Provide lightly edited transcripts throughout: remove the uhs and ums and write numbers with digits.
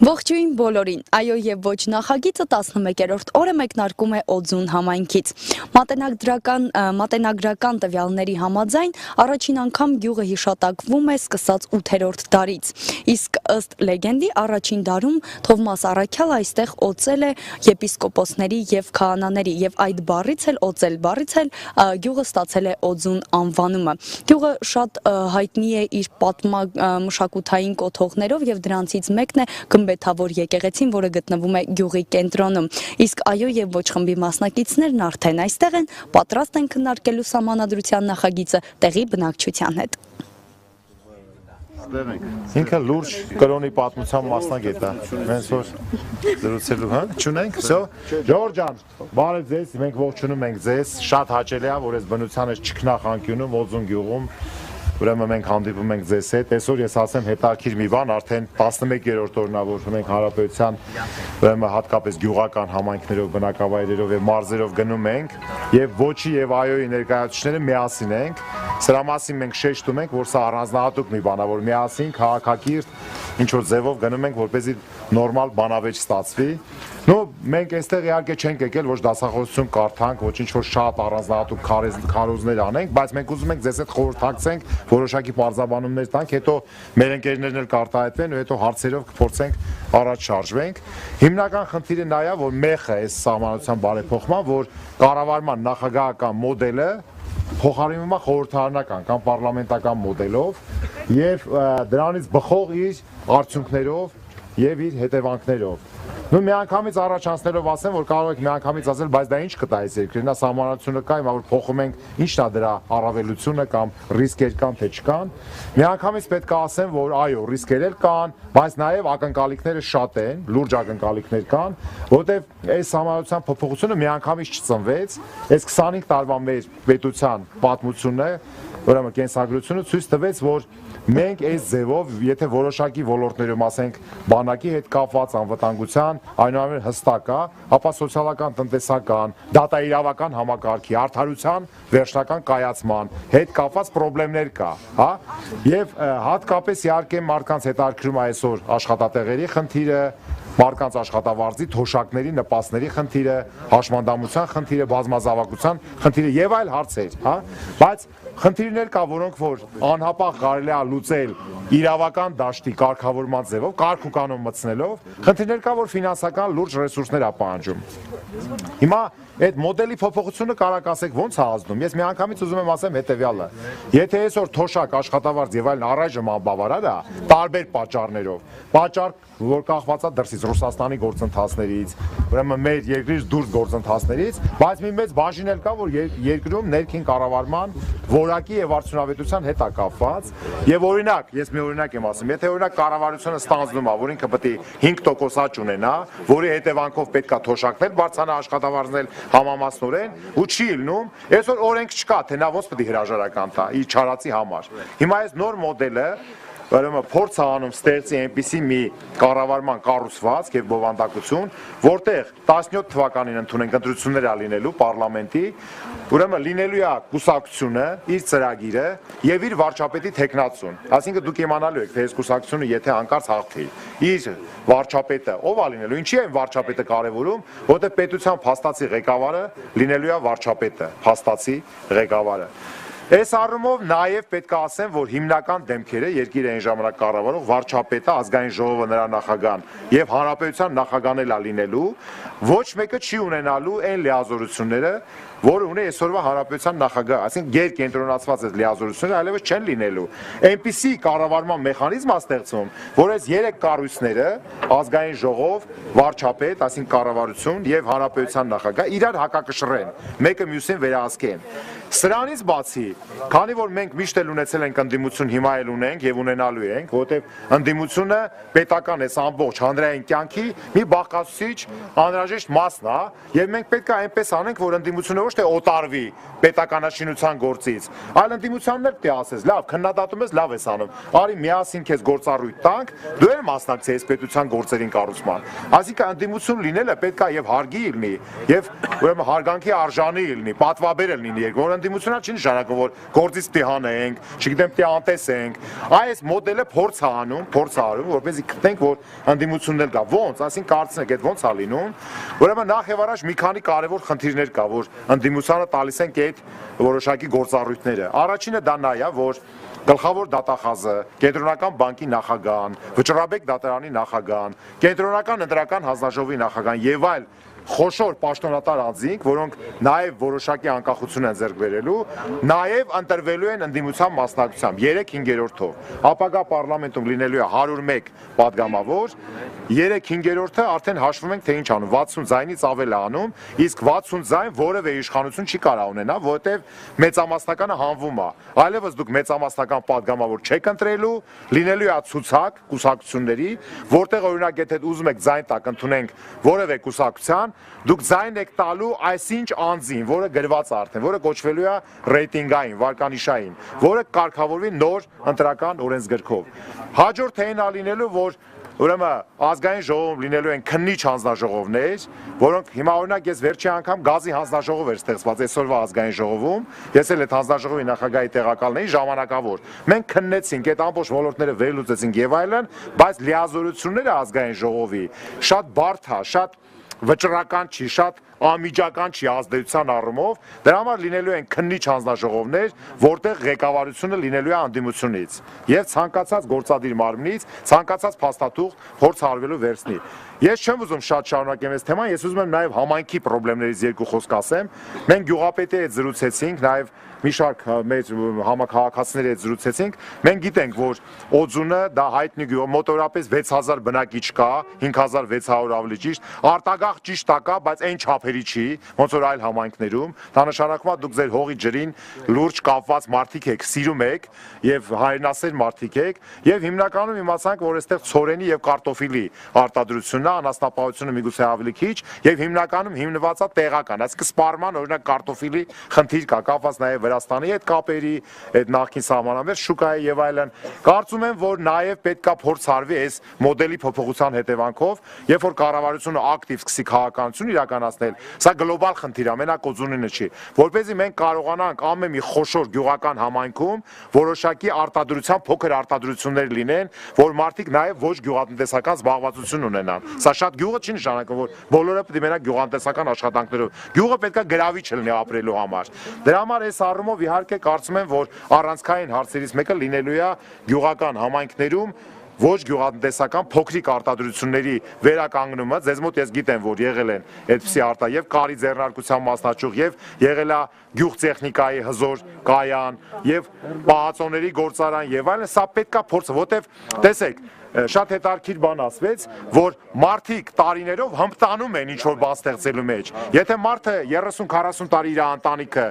Ողջույն բոլորին, այո եւ ոչ նախագիծը 11-րդ օրը մեկնարկում է Օձուն համայնքից։ Մատենագրական տվյալների համաձայն առաջին անգամ գյուղը հիշատակվում է սկսած 8-րդ դարից։ Իսկ ըստ լեգենդի առաջին դարում Թովմաս Առաքյալը այստեղ օծել է եպիսկոպոսների եւ քահանաների եւ այդ բառից էլ օծել բառից էլ գյուղը ստացել է Օձուն անվանումը։ Գյուղը շատ հայտնի է իր պատմամշակութային կոթողներով եւ դրանցից մեկն է Գմբեթավոր եկեղեցին, որը գտնվում է գյուղի կենտրոնում։ Իսկ այո եւ ոչ խմբի մասնակիցներն արդեն այստեղ են, պատրաստ են քննարկելու սահմանադրության նախագիծը տեղի բնակչության հետ։ Ինքը լուրջ կրոնի պատմության մասնագետ է։ Մենք որ զրուցելու, հա, չունենք։ Всё, Ժորժ ջան, բարև ձեզ, մենք ողջունում ենք ձեզ։ Շատ հաճելի է, որ այս բնության այս ճգնախանկյունում Օձուն գյուղում Ուրեմն մենք հանդիպում ենք ձեզ հետ։ Այսօր ես ասեմ հետաքրքիր մի բան, արդեն 11-րդ օրն է, որ մենք հանրապետության ուրեմն հատկապես գյուղական համայնքներով, բնակավայրերով եւ մարզերով գնում ենք եւ ոչի եւ այոյի ներկայացուցիչները միասին ենք։ Սրա մասին մենք շեշտում ենք, որ սա առանձնահատուկ մի բան է, որ միասին քաղաքակիրթ ինչ որ ձևով գնում ենք, որպեսզի նորմալ բանավեճ ստացվի։ Ну, մենք այստեղ իհարկե չենք եկել ոչ դասախոսություն կարդանք, ոչ ինչ որ շատ առանձնահատուկ քարոզներ անենք, բայց մենք ուզում ենք ձեզ հետ խորհրդակցենք, որոշակի բարձաբանումներ տանք, հետո մեր ընկերներն էլ կարտահայտվեն ու հետո հարցերով կփորձենք առաջ շարժվենք։ Հիմնական խնդիրը նա է, որ մեխը այս սահմանադրության բարեփոխման, որ կառավարման նախագահական մոդելը փոխարինվում է խորհրդարանական կամ պարլամենտական մոդելով եւ դրանից բխող իր արդյունքներով եւ իր հետևանքներով։ Ну միանգամից առաջանցնելով ասեմ, որ կարող եք միանգամից ասել, բայց դա ինչ կտա այս երկրին, նա սահմանադրությունը կա, հիմա որ փոխում ենք, ի՞նչն է դրա առավելությունը կամ ռիսկեր կան թե չկան։ Միանգամից պետք է ասեմ, որ այո, ռիսկեր էլ կան, բայց նաև ակնկալիքները շատ են, լուրջ ակնկալիքներ կան, որովհետև այս սահմանադրության փոփոխությունը միանգամից չծնվեց, այս 25 տարվա մեր պետության պատմությունը, ուրեմն կենսագրությունը ցույց տվեց, որ մենք այս ձևով, եթե որոշակի ոլորտներում ասենք բանակի հետ կապված անվտանգության, այնուամենայնիվ հստակ է, ապա սոցիալական, տնտեսական, դատաիրավական համակարգի, արդարության վերջնական կայացման հետ կապված խնդիրներ կա, հա? Եվ հատկապես իհարկե մարդկանց հետաքրքրում է այսօր աշխատատեղերի խնդիրը, մարդկանց աշխատավարձի, թոշակների, նպաստների խնդիրը, հաշմանդամության խնդիրը, բազմազավակության խնդիրը եւ այլ հարցեր, հա? Բայց խնդիրներ կա, որոնք որ անհապաղ կարելի է լուծել իրավական դաշտի կարգավորման ձևով, կարգ ու կանոն մտցնելով, խնդիրներ կա, որ ֆինանսական լուրջ ռեսուրսներ է պահանջում։ Հիմա այդ մոդելի փոփոխությունը կարող ասեք ոնց է ազդում։ Ես միանգամից ուզում եմ ասեմ հետեւյալը։ Եթե այսօր թոշակ, աշխատավարձ եւ այլն առայժմ անբավարար է, տարբեր պատճառներով, պատճառ, որ կախված է դրսից Ռուսաստանի գործընթացներից, ուրեմն մեր երկրից դուրս գործընթացներից, բայց մի մեծ բաժին էլ կա, որ երկրում ներքին կառավարման որակի եւ արդյունավետության հետ է կապված, եւ օրինակ, ես մի օրինակ եմ ասում, եթե օրինակ կառավարությունը ստանձնում է, որ ինքը պետք է 5% աճ ունենա, որի հետևանքով պետք է թոշակներ բարձրանա, աշխատավարձնել համամասնորեն ու չի ելնում, այսօր օրենք չկա, թե նա ոնց պետք է հրաժարական տա իր չարացի համար։ Հիմա այս նոր մոդելը ուրեմն փորձ է անում ստեղծի այնպիսի մի կառավարման կառուցվածք եւ բովանդակություն, որտեղ 17 թվականին ընդունենք ընտրություններ ա լինելու պարլամենտի, ուրեմն լինելու է կուսակցությունը, իր ծրագիրը եւ իր վարչապետի տեխնացուն։ Այսինքն դուք իմանալու եք, թե այս կուսակցությունը եթե հանկարծ հաղթի, իր վարչապետը ով է լինելու, ինչի է վարչապետը կարևորում, որտեղ պետության փաստացի ղեկավարը լինելու է վարչապետը, փաստացի ղեկավարը։ Այս առումով նաև պետք է ասեմ, որ հիմնական դեմքերը երկիրը այն ժամանակ կառավարող վարչապետը, ազգային ժողովը նրա նախագահան եւ հանրապետության նախագահն էլ լինելու, ոչ մեկը չի ունենալու այն լիազորությունները, որը ունի այսօրվա հանրապետության նախագահը, այսինքն գերկենտրոնացված այդ լիազորությունները այլևս չեն լինելու։ Այնպիսի կառավարման մեխանիզմ է ստեղծվում, որ այս 3 կառույցները, ազգային ժողով, վարչապետ, այսինքն կառավարություն եւ հանրապետության նախագահ իրար հակակշռեն, մեկը մյուսին վերահսկեն։ Սրանից բացի, քանի որ մենք միշտ էլ ունեցել ենք ընդդիմություն, հիմա էլ ունենք եւ ունենալու ենք, որովհետեւ ընդդիմությունը պետական է ամբողջ հանրային կյանքի մի բաղկացուցիչ անհրաժեշտ մասն է, եւ մենք պետք է այնպես անենք, որ ընդդիմությունը ոչ թե օտարվի պետականաշինության գործից, այլ ընդդիմությանն էլ պետք է ասես, լավ, քննադատում ես, լավ ես անում, արի միասին քեզ գործառույթ տանք, դու էլ մասնակցես պետության գործերին կառուցման։ Այսինքն ընդդիմություն լինելը պետք է եւ հարգի լինի, եւ ուրեմն հարգանքի արժանի լինի, պատվաբեր լինի, որ ընդդիմությունը չի նշանակում, որ գործից պիտի հանենք, չգիտեմ, պիտի անտեսենք։ Այս մոդելը փորձ է անում, որպեսզի գտնենք, որ ընդդիմությունն էլ կա։ Ոնց, ասին կարծնեք, այդ ոնց է լինում։ Ուրեմն նախ եւ առաջ մի քանի կարևոր խնդիրներ կա, որ ընդդիմությանը տալիս են այդ որոշակի գործառույթները։ Առաջինը դա նա է, որ Գլխավոր դատախազը, Կենտրոնական բանկի նախագահան, Վճռաբեկ դատարանի նախագահան, Կենտրոնական ընտրական հանձնաժողովի նախագահան եւ այլ խոշոր պաշտոնատար անձինք, որոնք նաև որոշակի անկախություն են ձեռք բերելու, նաև ընտրվելու են ընդդիմության մասնակցությամբ 3/5-ով։ Ապագա պարլամենտում լինելու է 101 պատգամավոր, 3/5-ը արդեն հաշվում ենք, թե ինչ անում, 60 ձայնից ավել է անում, իսկ 60 ձայն որևէ իշխանություն չի կարող ունենա, որովհետև մեծամասնականը հանվում է։ Այլևս դուք մեծամասնական պատգամավոր չեք ընտրելու, լինելու է ցուցակ կուսակցությունների, որտեղ օրինակ եթե ուզում եք ձայն տակ ընդունենք որևէ կուսակցության, դուք ձայն եք տալու այսինչ անձին, որը գրված է արդեն, որը կոչվելու է ռեյտինգային, վարկանիշային, որը կարգավորվի նոր ընտրական օրենսգրքով։ Հաջորդ այն է լինելու, որ ուրեմն ազգային ժողովում լինելու են քննիչ հանձնաժողովներ, որոնք հիմա օրինակ ես վերջի անգամ գազի հանձնաժողով էր ստեղծված այսօրվա ազգային ժողովում, ես էլ այդ հանձնաժողովի նախագահի տեղակալն էի ժամանակավոր։ Մենք քննեցինք այդ ամբողջ ոլորտները վերլուծեցինք եւ այլն, բայց լիազորությունները ազգային ժողովի շատ բարդ է, շատ վճռական չի, շատ անմիջական չի ազդեցության առումով, դրա համար լինելու են քննիչ հանձնաժողովներ, որտեղ ղեկավարությունը լինելու է ընդդիմությունից եւ ցանկացած գործադիր մարմնից, ցանկացած փաստաթուղթ փորձ արվելու վերցնի։ Ես չեմ ուզում շատ շարունակեմ այս թեման, ես ուզում եմ նաեւ համայնքի խնդիրներից երկու խոսք ասեմ։ Մենք գյուղապետի հետ զրուցեցինք, նաեւ մի շարք մեր համակարգացիների հետ զրուցեցինք, մենք գիտենք, որ Օձունը դա հայտնի գյուղ, մոտորապես 6000 բնակիչ կա, 5600 ավելի ճիշտ, արտագաղ ճիշտ կա, բայց այն չափերի չի, ոնց որ այլ համայնքներում, դա նշանակում է դուք ձեր հողի ջրին լուրջ կապված մարդիկ եք, սիրում եք եւ հայրենասեր մարդիկ եք, եւ հիմնականում իմացանք, որ այստեղ ցորենի եւ կարտոֆիլի արտադրությունն է, անասնապահությունը միգուցե ավելի քիչ, եւ հիմնականում հիմնված է տեղական, այսինքն սպառման օրինակ կարտոֆիլի խնդիր կա, կապված նաեւ Վրաստանի հետ կապերի, այդ նախկին սահմանամերձ շուկայի եւ այլն։ Կարծում եմ, որ նաեւ պետքա փորձ արվի այս մոդելի փոփոխության հետևանքով, երբ որ կառավարությունը ակտիվ սկսի քաղաքականություն իրականացնել, սա գլոբալ խնդիր է, մենակ Օձունինը չի, որպեսզի մենք կարողանանք ամեն մի խոշոր գյուղական համայնքում որոշակի արտադրության փոքր արտադրություններ լինեն, որ մարդիկ նաեւ ոչ գյուղատնտեսական զբաղվածություն ունենան։ Սա շատ գյուղը չի նշանակում, որ բոլորը պետք է մենակ գյուղատնտեսական աշխատանքներով։ Գյուղը պետքա գրավիչ լինի ապրելու համար։ Դրա համար այս առումով իհարկե կարծում եմ, որ առանցքային հարցերից մեկը լինելու է գյուղական համայնքներում ոչ գյուղատնտեսական փոքրիկ արտադրությունների վերականգնումը, ձեզ մոտ ես գիտեմ, որ եղել են այդպիսի արտա եւ կարի ձեռնարկության մասնաճյուղ եւ եղել է գյուղտեխնիկայի հզոր կայան եւ պահածոների գործարան եւ այլն, սա պետքա փորձը, որտեվ տեսեք, շատ հետաքրքիր բան ասվեց, որ մարդիկ տարիներով հմտանում են ինչ-որ բան ստեղծելու մեջ։ Եթե մարդը 30-40 տարի իր ընտանիքը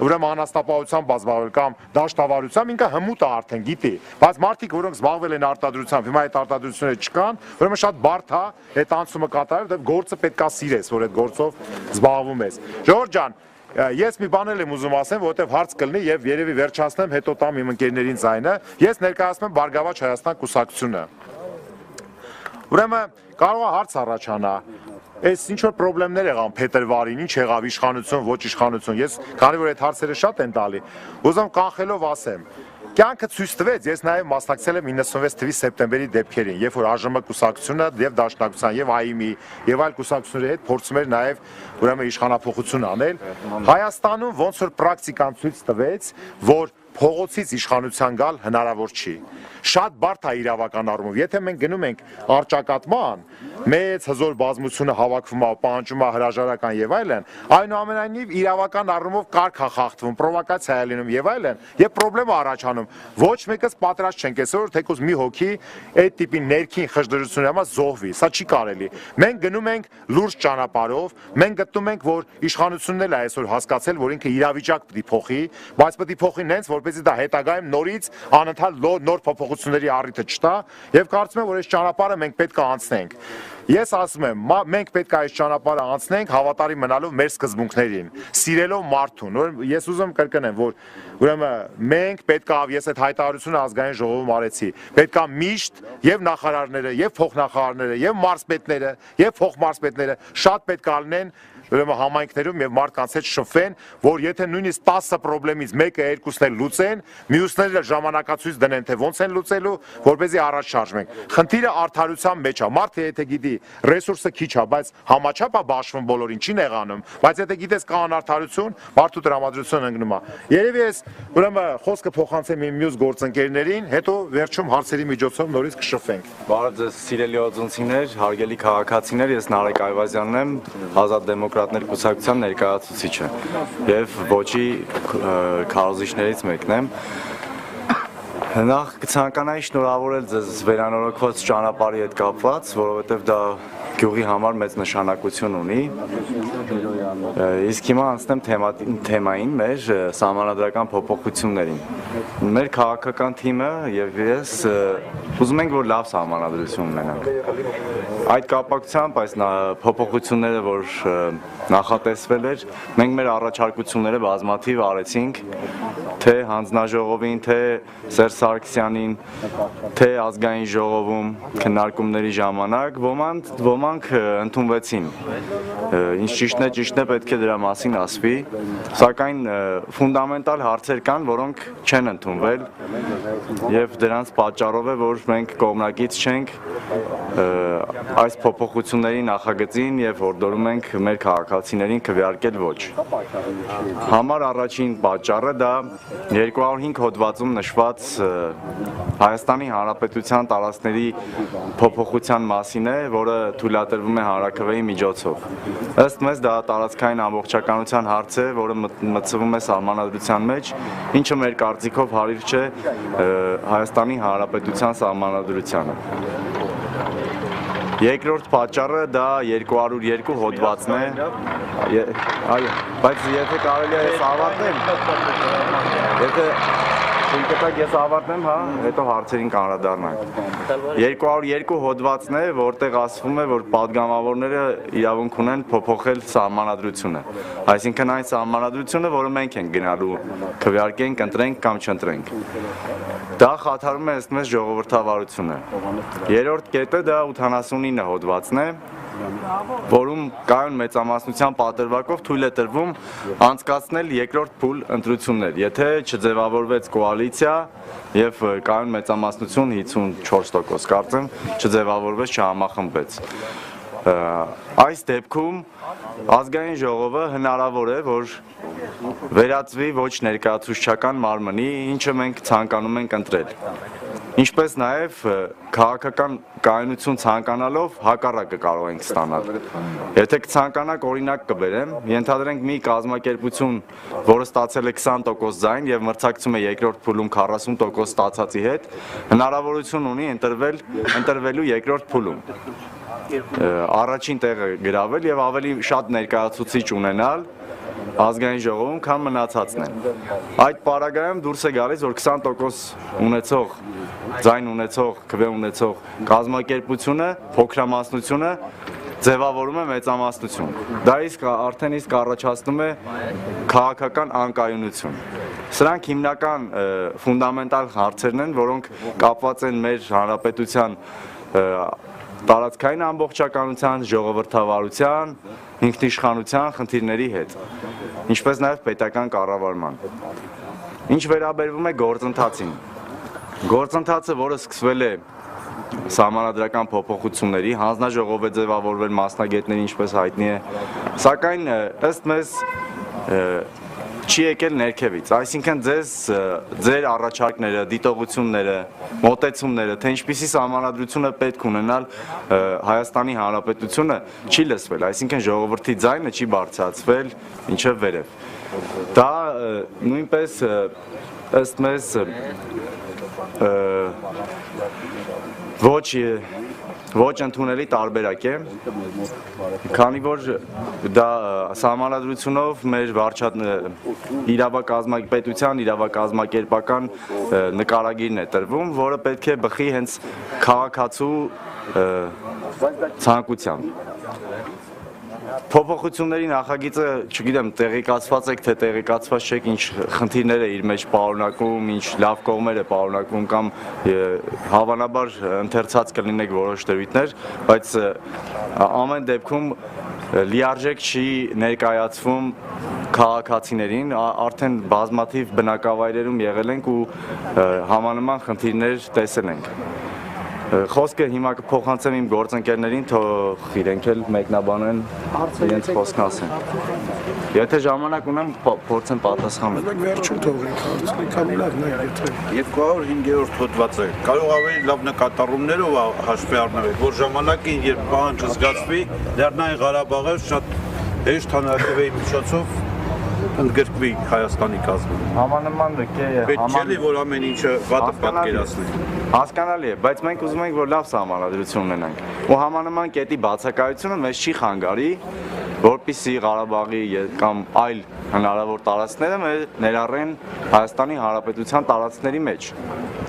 ուրեմն անասնապահությամբ զբաղվել կամ դաշտավարությամբ, ինքը հմուտ է արդեն գիտի, բայց մարդիկ, որոնք զբաղվել են արտադրությամբ, հիմա այդ արտադրությունները չկան, ուրեմն շատ բարդ է այդ անցումը կատարել, որտեղ գործը պետքա սիրես, որ այդ գործով զբաղվում ես։ Ժողովուրդ ջան, ես մի բան եմ ուզում ասեմ, որովհետև հարց կլինի եւ երևի վերջացնեմ, հետո տամ իմ ընկերներին ձայնը։ Ես ներկայացնում եմ Բարգավաճ Հայաստան կուսակցությունը։ Ուրեմն կարող է հարց առաջանա, այս ինչ որ խնդիրներ եղան փետրվարին, ինչ եղավ իշխանություն, ոչ իշխանություն, ես քանի որ այդ հարցերը շատ են տալի, ուզում կանխելով ասեմ, կյանքը ցույց տվեց, ես նաև մասնակցել եմ 96 թվականի սեպտեմբերի դեպքերին, երբ որ ԱԺՄ կուսակցությունը եւ Դաշնակցության եւ ԱԻՄ-ի եւ այլ կուսակցությունների հետ փորձում էր նաև ուրեմն իշխանափոխություն անել, Հայաստանում ոնց որ պրակտիկան ցույց տվեց, որ փողոցից իշխանության գալ հնարավոր չի։ Շատ բարդ է իրավական առումով։ Եթե մենք գնում ենք առճակատման, մեծ հզոր բազմությունը հավաքվում է, պահանջում է հրաժարական եւ այլն, այնուամենայնիվ իրավական առումով կարգ է խախտվում, պրովոկացիա է լինում եւ այլն, եւ խնդրեմ առաջանում։ Ոչ մեկս պատրաստ չենք այսօր թեկուզ մի հոգի այդ տիպի ներքին խժդրությունների համար զոհվի։ Սա չի կարելի։ Մենք գնում ենք լուրջ ճանապարհով, մենք գտնում ենք, որ իշխանությունն էլ է այսօր հասկացել, որ ինքը իրավիճակ պետք է փոխի, բայց պետք է փոխի նենց, որպեսզի դա հետագայում նորից անընդհատ նոր փոփոխությունների առիթը չտա եւ կարծում եմ, որ այս ճանապարհը մենք պետք է անցնենք։ Ես ասում եմ, մենք պետք է այս ճանապարհը անցնենք հավատարիմ մնալով մեր սկզբունքներին, սիրելով մարդուն։ Ես ուզում կրկնեմ, որ ուրեմն մենք պետք է, ես այդ հայտարարությունը ազգային ժողովում արեցի, պետք է միշտ եւ նախարարները, եւ փոխնախարարները, եւ մարզպետները, եւ փոխմարզպետները շատ պետք է լինեն ուրեմն համայնքներում եւ մարդկանց հետ շփվեն, որ եթե նույնիսկ 10 խնդրից մեկը երկուսն էլ լուծեն, մյուսները ժամանակացույց դնեն թե ոնց են լուծելու, որպեսզի առաջ շարժվենք։ Խնդիրը արդարության մեջ է։ Մարդը եթե գիտի ռեսուրսը քիչ է, բայց համաչափ է բաշխվում բոլորին, չի նեղանում, բայց եթե գիտես կա անարդարություն, մարդու տրամադրություն ընկնում է։ Երևի ես ուրեմն խոսքը փոխանցեմ իմ մյուս գործընկերներին, հետո վերջում հարցերի միջոցով նորից կշփվենք։ Բարև ձեզ սիրելի օծունցիներ, հարգելի քաղաքացիներ, ես Նարեկ Այվազյանն եմ, Ազատ դեմոկրատներ կուսակցության ներկայացուցիչը եւ ոչի քարոզիչներից մեկն եմ։ Նախ կցանկանայի շնորհավորել ձեզ վերանորոգված ճանապարհի հետ կապված, որովհետեւ դա գյուղի համար մեծ նշանակություն ունի։ Իսկ հիմա անցնեմ թեմային մեր սահմանադրական փոփոխություններին։ Մեր քաղաքական թիմը եւ ես ուզում ենք, որ լավ սահմանադրություն ունենանք։ Այդ կապակցությամբ այս փոփոխությունները, որ նախատեսվել էր, մենք մեր առաջարկությունները բազմաթիվ արեցինք, թե հանձնաժողովին, թե Սերժ Սարգսյանին, թե ազգային ժողովում քննարկումների ժամանակ, ոմանք ընդունվեցին։ Ինչ ճիշտն է, պետք է դրա մասին ասվի, սակայն ֆունդամենտալ հարցեր կան, որոնք չեն ընդունվել եւ դրանց պատճառով է, որ մենք կողմնակից չենք այս փոփոխությունների նախագծին եւ հորդորում ենք մեր քաղաքացիներին քվեարկել ոչ։ Համար առաջին պատճառը դա 205 հոդվածում նշված Հայաստանի Հանրապետության տարածքների փոփոխության մասին է, որը թույլատրվում է հանրաքվեի միջոցով։ Ըստ մեզ դա տարածքային ամբողջականության հարց է, որը մտցվում է սահմանադրության մեջ, ինչը մեր կարծիքով հարիր չէ Հայաստանի Հանրապետության սահմանադրությանը։ Երկրորդ պատճառը դա 202 հոդվածն է, բայց եթե կարելի է ես ավարտեմ, ես ավարտեմ, հետո հարցերին կանրադառնանք։ 202 հոդվածն է, որտեղ ասվում է, որ падգամավորները իրավունք ունեն փոփոխել սահմանադրությունը։ Այսինքն այն սահմանադրությունը, որը մենք ենք գնալու քվեարկենք, ընտրենք կամ չընտրենք։ Դա խաթարում է ըստ մեզ ժողովրդավարությունը։ Երրորդ կետը դա 89 հոդվածն է, որում կայուն մեծամասնության պատրվակով թույլ է տրվում անցկացնել երկրորդ փուլ ընտրություններ, եթե չձևավորվեց կոալիցիա եւ կայուն մեծամասնություն 54% կարծեմ չձևավորվեց, չհամախմբվեց։ Այս դեպքում ազգային ժողովը հնարավոր է, որ վերածվի ոչ ներկայացուցչական մարմնի, ինչը մենք ցանկանում ենք ընտրել։ Ինչպես նաև քաղաքական կայունություն ցանկանալով հակառակը կարող ենք ստանալ։ Եթե կցանկանաք, օրինակ կբերեմ, ենթադրենք մի կազմակերպություն, որը ստացել է 20% ձայն եւ մրցակցում է երկրորդ փուլում 40% ստացածի հետ, հնարավորություն ունի ընտրվելու երկրորդ փուլում։ Առաջին տեղը գրավել եւ ավելի շատ ներկայացուցիչ ունենալ ազգային ժողովում, քան մնացածն են։ Այդ պարագայում դուրս է գալիս, որ 20% ունեցող, ձայն ունեցող, քվե ունեցող կազմակերպությունը, փոքրամասնությունը ձևավորում է մեծամասնություն։ Դա արդեն իսկ առաջացնում է քաղաքական անկայունություն։ Սրանք հիմնական ֆունդամենտալ հարցերն են, որոնք կապված են մեր հանրապետության տարածքային ամբողջականության, ժողովրդավարության, ինքնիշխանության խնդիրների հետ, ինչպես նաև պետական կառավարման։ Ինչ վերաբերվում է գործընթացին։ Գործընթացը, որը սկսվել է սահմանադրական փոփոխությունների, հանձնաժողով է ձևավորվել մասնագետների, ինչպես հայտնի է, սակայն ըստ մեզ չի եկել ներքևից, այսինքն ձեր առաջարկները, դիտողությունները, մոտեցումները, թե ինչպիսի սահմանադրությունը պետք ունենալ Հայաստանի Հանրապետությունը չի լսվել, այսինքն ժողովրդի ձայնը չի բարձրացվել ինչև վերև։ Դա նույնպես ըստ մեզ ոչ ընդունելի տարբերակ է, քանի որ դա սահմանադրությունով մեր պետության իրավակազմակերպական նկարագիրն է տրվում, որը պետք է բխի հենց քաղաքացու ցանկությամբ։ Փոփոխությունների նախագիծը, չգիտեմ, տեղեկացված եք, թե տեղեկացված չեք, ինչ խնդիրներ է իր մեջ պարունակում, ինչ լավ կողմեր է պարունակում կամ հավանաբար ընթերցած կլինեք որոշ դրույթներ, բայց ամեն դեպքում լիարժեք չի ներկայացվում քաղաքացիներին, արդեն բազմաթիվ բնակավայրերում եղել ենք ու համանման խնդիրներ տեսել ենք։ Խոսքը հիմա կփոխանցեմ իմ գործընկերներին, թող իրենք էլ մեկնաբանեն, իրենց խոսքն ասեն։ Եթե ժամանակ ունեմ, փորձեմ պատասխանել։ Վերջում թողենք հարցը, քանի լավն է, եթե 205-րդ հոդվածը կարող ավելի լավ նկատառումներով հաշվի առնել, որ ժամանակին, երբ պահանջը զգացվի, Լեռնային Ղարաբաղը շատ հեշտ հանրաքվեի միջոցով ընդգրկվի Հայաստանի կազմում։ Համանման Պետք չէ որ ամեն ինչը վատը պատկերացնի։ Հասկանալի է, բայց մենք ուզում ենք, որ լավ սահմանադրություն ունենանք։ Ու համանման կետի բացակայությունը մեզ չի խանգարի, որպեսզի Ղարաբաղի կամ այլ հնարավոր տարածքները ներառեն Հայաստանի Հանրապետության տարածքների մեջ։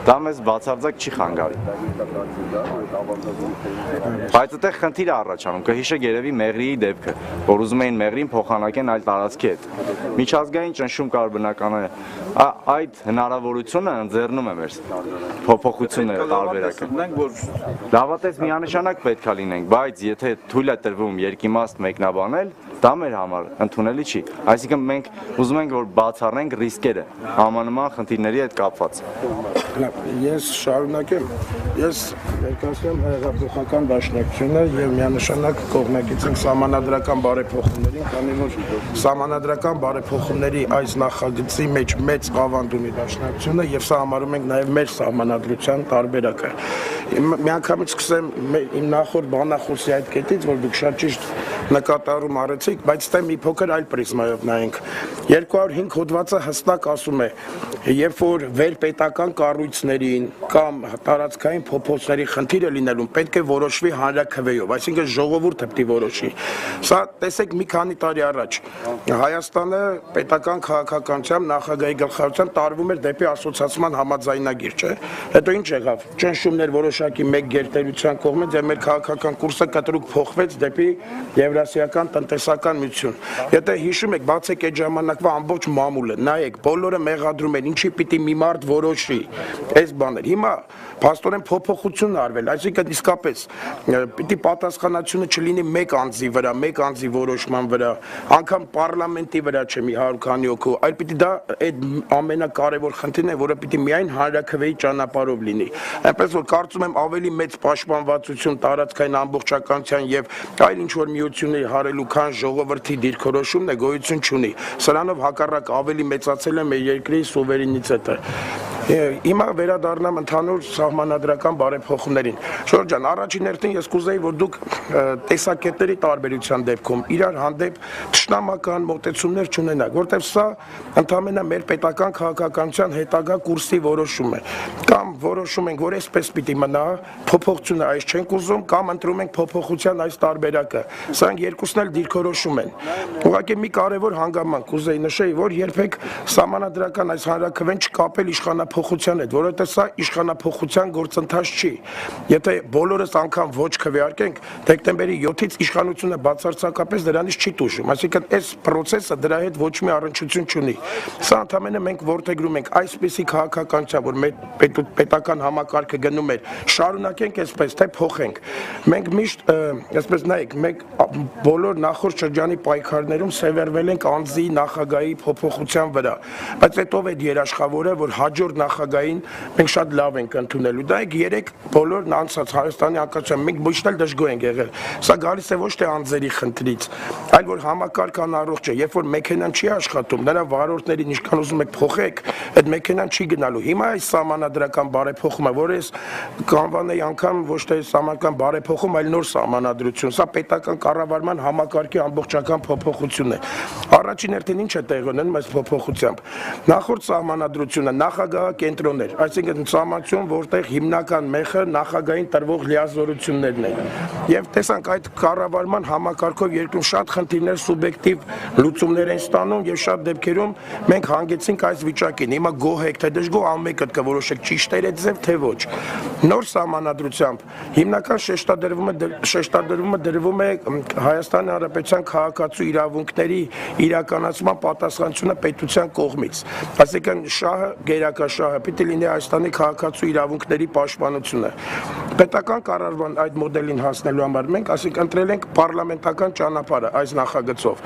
Դա մեզ բացարձակ չի խանգարի։ Բայց այդտեղ խնդիր է առաջանում, կհիշեք երևի Մեղրիի դեպքը, որ ուզում էին Մեղրին փոխանակեն այլ տարածքի հետ։ Միջազգային ճնշում կար բնական է, այդ հնարավորությունը ընձեռնում է մեր փոփոխությունները տարբերակը։ Լավատես միանշանակ պետք է լինենք, բայց եթե թույլ է տրվում երկիմաստ մեկնաբանել, դա մեր համար ընդունելի չի։ Այսինքն մենք ուզում ենք, որ բացառենք ռիսկերը համանման խնդիրների հետ կապված։ Ես շարունակեմ, ես ներկայացնում հեղափոխական դաշնակցությունը եւ միանշանակ կողմնակից ենք սահմանադրական բարեփոխումներին, քանի որ սահմանադրական բարեփոխումների այս նախագծի մեջ մեծ ավանդ ունի դաշնակցությունը եւ սա համարում ենք նաեւ մեր սահմանադրության տարբերակը։ Միանգամից սկսեմ իմ նախորդ բանախոսի այդ կետից, որ դուք շատ ճիշտ նկատառում արեցիք, բայց դե մի փոքր այլ պրիզմայով նայենք։ 205 հոդվածը հստակ ասում է, երբ որ վերպետական կառույցներին կամ տարածքային փոփոխությունների խնդիրը լինելուն պետք է որոշվի հանրաքվեով, այսինքն ժողովուրդը պետք է որոշի։ Սա տեսեք մի քանի տարի առաջ Հայաստանը պետական քաղաքականությամբ նախագահի գլխավորությամբ տարվում էր դեպի ասոցիացիան համաձայնագիր, չէ՞։ Հետո ինչ եղավ։ Ճնշումներ որոշակի մեկ գերտերության կողմից եւ մեր քաղաքական կուրսը կտրուկ փոխվեց դեպի Եվրասիական տնտեսական միություն։ Եթե հիշում եք, բացեք այդ ժամանակվա ամբողջ մամուլը, նայեք, բոլորը մեղադրում են, ինչի պիտի մի մարդ որոշի այս բաներ։ Հիմա փաստորեն փոփոխություն արվել, այսինքն իսկապես պիտի պատասխանատվությունը չլինի մեկ անձի վրա, մեկ անձի որոշման վրա, անգամ պարլամենտի վրա չէ մի 100 քանի հոգու, այլ պիտի դա այդ ամենակարևոր խնդիրն է, որը պիտի միայն հանրաքվեի ճանապարհով լինի։ Այնպես որ կարծում եմ ավելի մեծ պաշտպանվածություն տարածքային ամբողջականության եւ այլ ինչ որ միությունների հարելու քան ժողովրդի դիրքորոշումն է գոյություն չունի։ Սրանով հակառակ ավելի մեծացել է մեր երկրի սուվերենիտետը։ Հիմա վերադառնամ ընդհանուր սահմանադրական բարեփոխումներին։ Շորժ ջան, առաջին հերթին ես կուզեի, որ դուք տեսակետների տարբերության դեպքում իրար հանդեպ ճշտամական մոտեցումներ չունենաք, որտեղ սա ընդհանրապես մեր պետական քաղաքականության հետագա կուրսի որոշում է։ Կամ որոշում ենք, որ այսպես պիտի մնա, փոփոխությունը այս չենք ուզում, կամ ընտրում ենք փոփոխության այս տարբերակը։ Սրանք երկուսն էլ դիրքորոշում են։ Ուղղակի մի կարևոր հանգամանք կուզեի նշեի, որ երբեք սահմանադրական այս հանրաքվեն չկապել իշխանափոխության հետ, որովհետև սա իշխանափոխության գործընթաց չի։ Եթե բոլորս անգամ ոչ քվեարկենք, դեկտեմբերի 7-ից իշխանությունը բացարձակապես դրանից չի տուժում, այսինքն այս process-ը դրա հետ ոչ մի առնչություն չունի։ Սա ընդհանրապես մենք որդեգրում ենք այսպիսի քաղաքականության, որ մեր պետական համակարգը գնում էր, շարունակենք այսպես, թե փոխենք։ Մենք միշտ այսպես նայեք, մենք բոլոր նախորդ շրջանի պայքարներում սևեռվել ենք անձի նախագահի փոփոխության վրա, բայց այդ ով է երաշխավորը, որ հաջորդ նախագահին մենք շատ լավ ենք ընդունելու։ Դա է երեք բոլորն անցած Հայաստանի անկախության մենք միշտ էլ դժգոհ ենք եղել։ Սա գալիս է ոչ թե անձերի խնդրից, այլ որ համակարգն առողջ է, երբ որ մեքենան չի աշխատում, նրա վարորդներին ինչքան ուզում եք փոխեք, այդ մեքենան չի գնալու։ Հիմա այս սահմանադրական բարեփոխումը, որ ես կանվանեի անգամ ոչ թե սահմանադրական բարեփոխում, այլ նոր սահմանադրություն, սա պետական կառավարման համակարգի ամբողջական փոփոխություն է։ Առաջին հերթին ինչ է տեղի ունենում այս փոփոխությամբ։ Նախորդ սահմանադրությունը նախագահ կենտրոն էր, այսինքն սահմանություն, որտեղ հիմնական մեխը նախագահին տրվող լիազորություններն են։ Եվ տեսանք այդ կառավարման համակարգով երկրում շատ խնդիրներ սուբյեկտիվ լուծումներ են ստանում եւ շատ դեպքերում մենք հանգեցինք այս վիճակին։ Հիմա գոհ եք թե դժգոհ ամենը կորոշեք ճիշտ է ձև թե ոչ։ Նոր սահմանադրությամբ հիմնական շեշտադրումը դրվում է Հայաստանի Հանրապետության քաղաքացու իրավունքների իրականացման պատասխանությունը պետության կողմից։ Այսինքն շահը, գերակաշահը պիտի լինի Հայաստանի քաղաքացու իրավունքների պաշտպանությունը։ Պետական կառավարման այդ մոդելին հասնելու համար մենք այսինքն ընտրել ենք պարլամենտական ճանապարհը այս նախագծով։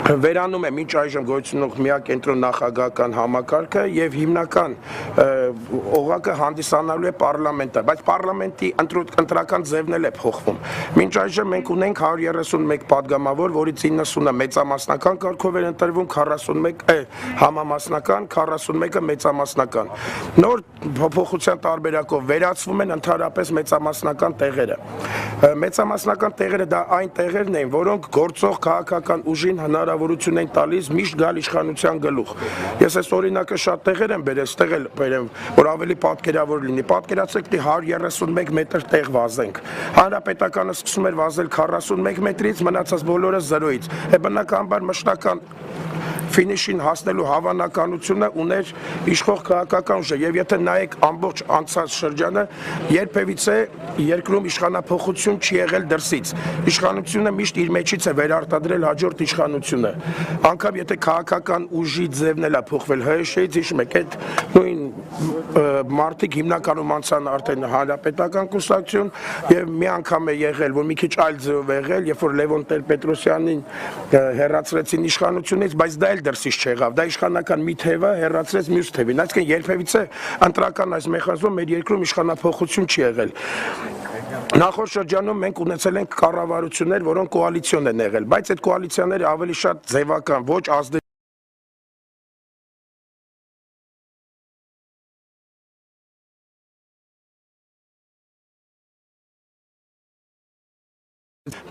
Վերանում է մինչ այժմ գոյությունող միակ կենտրոն նախագահական համակարգը եւ հիմնական օղակը հանդիսանալու է պարլամենտը, բայց պարլամենտի ընտրական ձևն էլ է փոխվում։ Մինչ այժմ մենք ունենք 131 падգամավոր, որից 90-ը մեծամասնական կարգով էր ընտրվում, 41 համամասնական, 41-ը մեծամասնական։ Նոր փոփոխության տարբերակով վերացվում են ընդհանրապես մեծամասնական տեղերը։ Մեծամասնական տեղերը դա այն տեղերն են, որոնք գործող քաղաքական ուժին հնարավորություն են տալիս միշտ գալ իշխանության գլուխ։ Ես այս օրինակը շատ տեղեր եմ բերել, ստեղ էլ բերեմ, որ ավելի պատկերավոր լինի։ Պատկերացրեք, դի 131 մետր տեղ վազենք։ Հանրապետականը սկսում էր վազել 41 մետրից, մնացած բոլորը 0-ից։ Բնականաբար մշտական ֆինիշին հասնելու հավանականությունը ուներ իշխող քաղաքական ուժը եւ եթե նայեք ամբողջ անցած շրջանը երբևիցե երկրում իշխանափոխություն չի եղել դրսից իշխանությունը միշտ իր մեջից է վերարտադրել հաջորդ իշխանությունը անկամ եթե քաղաքական ուժի ձևն էլ է փոխվել ՀՀՇ-ից հիշում եք այդ նույն մարտիկ հիմնականում անցան արդեն հանրապետական կուսակցություն եւ մի անգամ է եղել որ մի քիչ այլ ձևով է եղել երբ որ Լևոն Տեր-Պետրոսյանին հեռացրեցին իշխանությունից բայց դա էլ դրսից չեղավ, դա իշխանական մի թևը հեռացրեց մյուս թևին, այսինքն երբևիցե ընտրական այս մեխանիզմով մեր երկրում իշխանափոխություն չի եղել։ Նախորդ շրջանում մենք ունեցել ենք կառավարություններ, որոնք կոալիցիոն են եղել, բայց այդ կոալիցիաները ավելի շատ ձևական, ոչ ազդեցիկ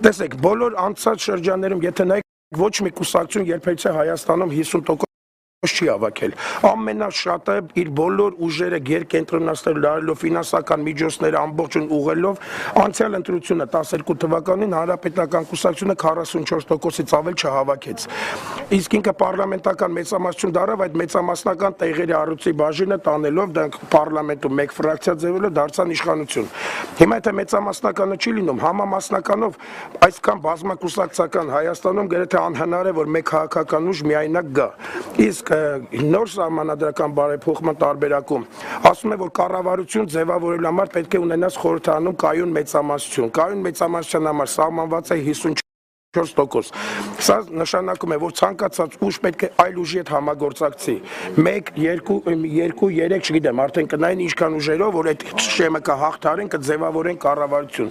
Տեսեք, բոլոր անցած շրջաններում, եթե նայեք ոչ մի կուսակցություն երբևիցե Հայաստանում 50% չի հավաքել։ Ամենաշատը իր բոլոր ուժերը գերկենտրոնացնելով լարելով ֆինանսական միջոցները ամբողջն ուղղելով անցյալ ընտրությունը 12 թվականին հանրապետական կուսակցությունը 44%-ից ավել չհավաքեց։ Իսկ ինքը պարլամենտական մեծամասնություն դարավ այդ մեծամասնական տեղերի առույցի բաժինը տանելով դրանք պարլամենտում մեկ ֆրակցիա ձևելով դարձան իշխանություն։ Հիմա եթե մեծամասնականը չի լինում, համամասնականով այսքան բազմակուսակցական Հայաստանում գրեթե անհնար է որ մեկ քաղաքական ուժ միայնակ գա։ Իսկ նոր սահմանադրական բարեփոխման տարբերակում ասում է որ կառավարություն ձևավորելու համար պետք է ունենաս խորհրդարանում կայուն մեծամասնություն։ Կայուն մեծամասնության համար սահմանված է 54%։ Սա նշանակում է, որ ցանկացած ուժ պետք է այլ ուժի հետ համագործակցի։ 1, 2, 3, չգիտեմ, արդեն կնային ինչքան ուժերով, որ այդ շեմը կհաղթարեն, կձևավորեն կառավարություն։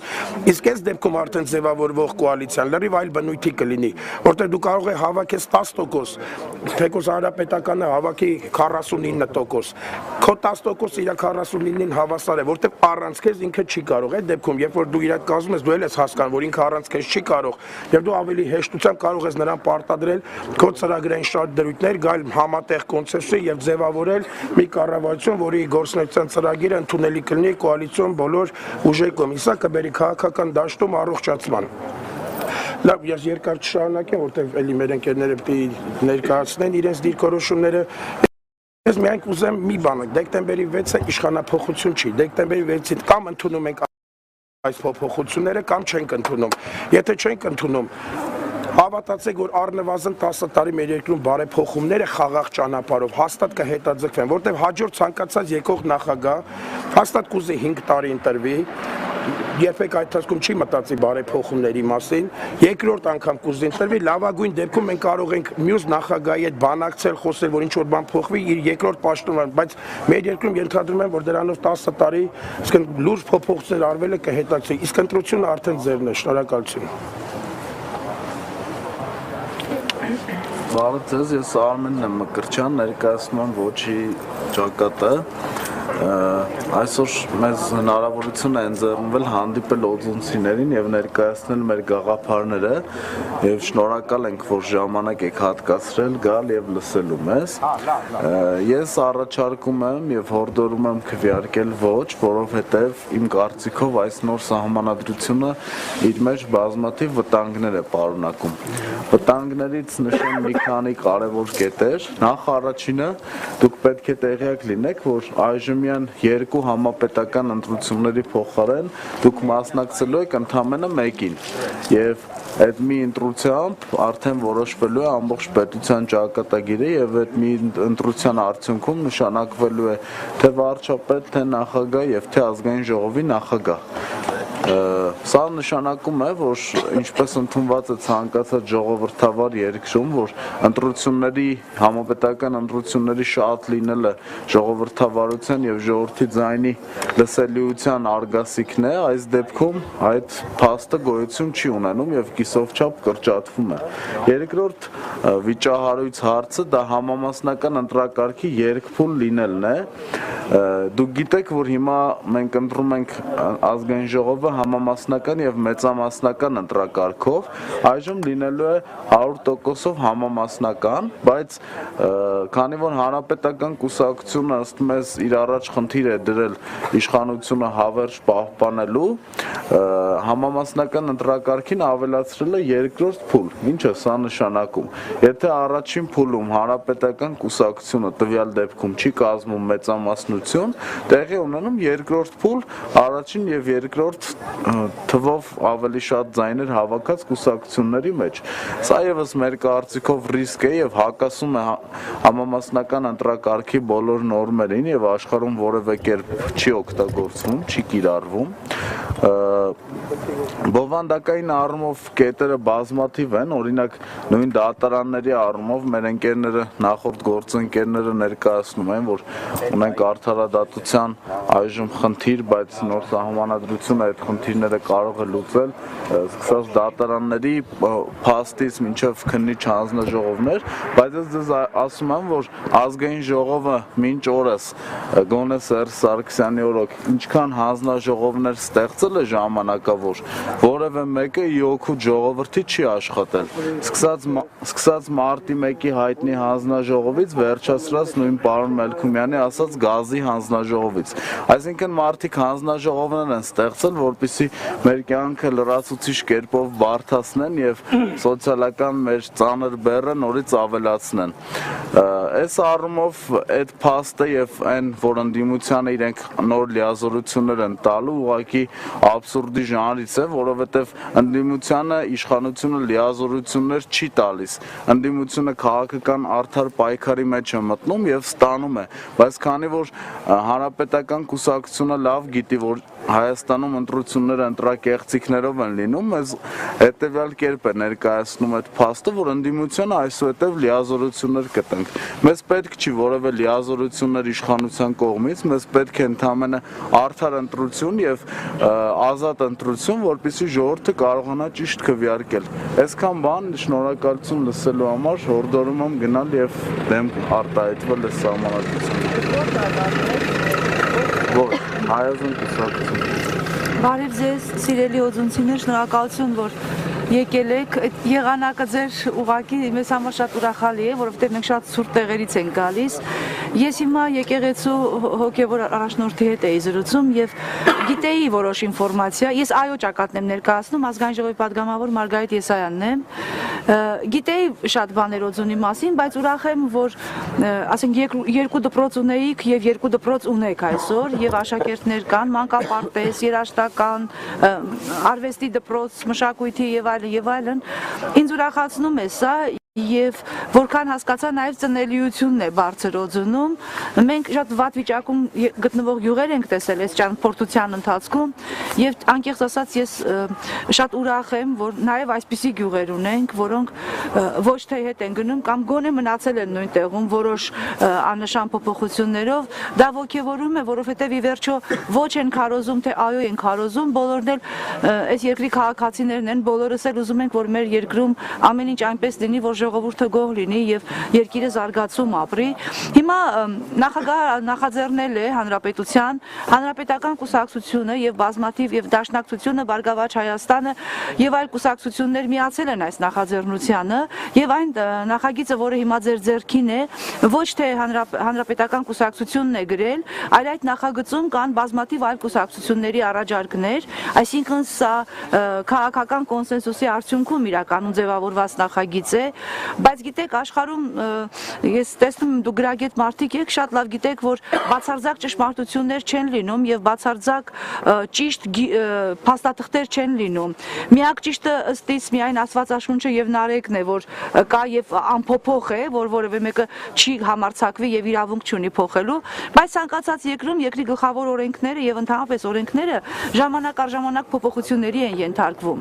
Իսկ այս դեպքում արդեն ձևավորվող կոալիցիան լրիվ այլ բնույթի կլինի, որտեղ դու կարող ես հավաքես 10%, թեկուզ հանրապետականը հավաքի 49%։ Քո 10% իր 49-ին հավասար է, որտեղ առանց քեզ ինքը չի կարող։ Այդ դեպքում, երբ որ դու իր կազմում ես, դու էլ ես հասկանում, որ ինքը առանց քեզ չի կարող, եւ դու ավելի հեշտությամբ կարող ես նրան պարտադրել քո ծրագրային շատ դրույթներ, գալ համատեղ կոնցեպցիա եւ ձևավորել մի կառավարություն, որի գործունեության ծրագիրը ընդունելի կլինի կոալիցիոն բոլոր ուժերի կողմից։ Սա կբերի քաղաքական դաշտում առողջացման։ Լավ, ես երկար չշարունակեմ, որտեղ էլի մեր ընկերները պիտի ներկայացնեն իրենց դիրքորոշումները։ Ես միայն կուզեմ մի բան, դեկտեմբերի 6-ը իշխանափոխություն չի, դեկտեմբերի 6-ից կամ ընդունում ենք այս փոփոխությունները կամ չենք ընդունում։ Եթե չենք ընդունում, հավատացեք, որ առնվազն 10 տարի մեր երկրում բարեփոխումները խաղաղ ճանապարհով հաստատ կհետաձգվեն, որտեղ հաջորդ ցանկացած եկող նախագահ հաստատ կուզի 5 տարի ընտրվի, երբեք այդ հասկում չի մտածի բարեփոխումների մասին, երկրորդ անգամ կուզի ընտրվի, լավագույն դեպքում մենք կարող ենք մյուս նախագահի հետ բանակցել, խոսել, որ ինչ որ բան փոխվի, իր երկրորդ պաշտոնը, բայց մեր երկրում ենթադրում եմ, որ դրանով 10 տարի, իսկ լուրջ փոփոխություններ արվելը կհետաձգվի, իսկ ընտրությունը արդեն ձևն է, շնորհակալություն։ Բարև ձեզ, ես Արմենն եմ Մկրտչյան, ներկայացնում եմ Ոչի ճակատը։ Այսօր մեզ հնարավորություն է ընձեռնվել հանդիպել օձունցիներին եւ ներկայացնել մեր գաղափարները եւ շնորհակալ ենք, որ ժամանակ եք հատկացրել գալ եւ լսելու մեզ։ Ես առաջարկում եմ եւ հորդորում եմ քվեարկել ոչ, որովհետեւ իմ կարծիքով այս նոր սահմանադրությունը իր մեջ բազմաթիվ վտանգներ է պարունակում։ Վտանգներից նշեմ մի քանի կարևոր կետեր։ Նախ առաջինը, դուք պետք է տեղյակ լինեք, որ այժմյան մինչև 2 համապետական ընտրությունների փոխարեն դուք մասնակցելու եք ընդամենը մեկին եւ այդ մի ընտրությամբ արդեն որոշվելու է ամբողջ պետության ճակատագիրը եւ այդ մի ընտրության արդյունքում նշանակվելու է թե վարչապետ, թե նախագահ եւ թե ազգային ժողովի նախագահ։ Սա նշանակում է, որ ինչպես ընդունված է ցանկացած ժողովրդավար երկրում, որ ընտրությունների համապետական ընտրությունների շատ լինելը ժողովրդավարության եւ ժողովրդի ձայնի լսելիության արգասիքն է, այս դեպքում այդ փաստը գոյություն չի ունենում եւ կիսով չափ կրճատվում է։ Երկրորդ վիճահարույց հարցը դա համամասնական ընտրակարգի երկփուլ լինելն է։ Դուք գիտեք, որ հիմա մենք ընտրում ենք ազգային ժողովը համամասնական եւ մեծամասնական ընտրակարգով, այժմ լինելու է 100%-ով համամասնական, բայց քանի որ հանրապետական կուսակցությունը ըստ մեզ իր առաջ խնդիր է դրել իշխանությունը հավերժ պահպանելու, համամասնական ընտրակարգին ավելացրել է երկրորդ փուլ։ Ինչ է սա նշանակում։ Եթե առաջին փուլում հանրապետական կուսակցությունը տվյալ դեպքում չի կազմում մեծամասնություն, տեղի ունենում երկրորդ փուլ, առաջին եւ երկրորդ թվով ավելի շատ ձայներ հավաքած կուսակցությունների մեջ։ Սա եւս մեր կարծիքով ռիսկ է եւ հակասում է համամասնական ընտրակարգի բոլոր նորմերին եւ աշխարհում որևէ կերպ չի օգտագործվում, չի կիրառվում։ Բովանդակային առումով կետերը բազմաթիվ են, օրինակ նույն դատարանների առումով մեր ընկերները, նախորդ գործընկերները ներկայացնում են, որ ունենք արդարադատության այժմ խնդիր, բայց նոր սահմանադրությունը այդ խնդիրները կարող է լուծել, սկսած դատարանների փաստից մինչև քննիչ հանձնաժողովներ, բայց ես ձեզ ասում եմ, որ ազգային ժողովը մինչ օրս գոնե Սերժ Սարգսյանի օրոք ինչքան հանձնաժողովներ ստեղծել է ժամանակավոր, որևէ մեկը իօգուտ ժողովրդի չի աշխատել։ Սկսած մարտի 1-ի հայտնի հանձնաժողովից վերջացրած նույն պարոն Մելքումյանի ասած գազի հանձնաժողովից։ Այսինքն մարդիկ հանձնաժողովներ են ստեղծել, որպեսզի մեր կյանքը լրացուցիչ կերպով բարդացնեն եւ սոցիալական մեր ծանր բեռը նորից ավելացնեն։ Այս առումով այդ փաստը եւ այն, որ ընդդիմությանը իրենք նոր լիազորություններ են տալու, ուղղակի աբսուրդի ժանրից է, որովհետեւ ընդդիմությանը իշխանությունը լիազորություններ չի տալիս։ Ընդդիմությունը քաղաքական արդար պայքարի մեջ է մտնում եւ ստանում է, բայց քանի որ հանրապետական կուսակցությունը լավ գիտի, որ Հայաստանում ընտրությունները ընտրակեղծիքներով են լինում, մեզ հետևյալ կերպ է ներկայացնում այդ փաստը, որ ընդդիմությունը այսուհետև լիազորություններ կտենք։ Մեզ պետք չի որևէ լիազորություններ իշխանության կողմից, մեզ պետք է ընդամենը արդար ընտրություն եւ ազատ ընտրություն, որպեսզի ժողովուրդը կարողանա ճիշտ քվեարկել։ Այսքան բան, շնորհակալություն լսելու համար, հորդորում եմ գնալ եւ դեմ արտահայտվել այս սահմանադրությանը։ Հայազն կուսակցություն։ Բարև ձեզ, սիրելի օձունցիներ, շնորհակալություն, որ եկել եք, այդ եղանակը ձեր ուղղակի մեզ համար շատ ուրախալի է, որովհետև մենք շատ ցուրտ տեղերից ենք գալիս։ Ես հիմա եկեղեցու հոգևոր առաջնորդի հետ էի զրուցում եւ գիտեի որոշ ինֆորմացիա, ես այո ճակատն եմ ներկայացնում, ազգային ժողովի падգամավոր Մարգարիտ Եսայանն եմ։ Գիտեի շատ բաներ օձունի մասին, բայց ուրախ եմ, որ ասենք երկու դպրոց ունեիք եւ երկու դպրոց ունեք այսօր եւ աշակերտներ կան, մանկապարտեզ, երաժշտական, արվեստի դպրոց, մշակույթի եւ այլն, ինձ ուրախացնում է սա եւ որքան հասկացա նաեւ ծնելիությունն է բարձր օձունում։ Մենք շատ վատ վիճակում գտնվող յուղեր ենք տեսել այս ճանապարհորդության ընթացքում եւ անկեղծ ասած ես շատ ուրախ եմ, որ նաեւ այսպիսի յուղեր ունենք, որոնք ոչ թե հետ են գնում կամ գոնե մնացել են նույն տեղում որոշ աննշան փոփոխություններով, դա ոգևորում է, որովհետեւ ի վերջո ոչ են քարոզում, թե այո են քարոզում, բոլորն էլ այս երկրի քաղաքացիներն են, բոլորս էլ ուզում ենք, որ մեր երկրում ամեն ինչ այնպես լինի, որ ժողովուրդը գոհ լինի եւ երկիրը զարգացում ապրի։ Հիմա նախագահը նախաձեռնել է հանրապետական կուսակցությունը եւ բազմաթիվ եւ դաշնակցությունը Բարգավաճ Հայաստանը եւ այլ կուսակցություններ միացել են այս նախաձեռնությանը եւ այն նախագիծը, որը հիմա ձեր ձեռքին է, ոչ թե հանրապետական կուսակցությունն է գրել, այլ այդ նախագծում կան բազմաթիվ այլ կուսակցությունների առաջարկներ, այսինքն սա քաղաքական կոնսենսուսի արդյունքում իրականում ձևավորված նախագիծ է, բայց գիտեք աշխարհում ես տեսնում եմ դու գրագետ մարդիկ եք, շատ լավ գիտեք, որ բացարձակ ճշմարտություններ չեն լինում եւ բացարձակ ճիշտ փաստաթղթեր չեն լինում։ Միակ ճիշտը ըստ իս միայն Աստվածաշունչը եւ Նարեկն է, որ կա եւ անփոփոխ է, որ որևէ մեկը չի համարձակվի եւ իրավունք չունի փոխելու, բայց ցանկացած երկրում երկրի գլխավոր օրենքները եւ ընդհանրապես օրենքները ժամանակ առ ժամանակ փոփոխությունների են ենթարկվում։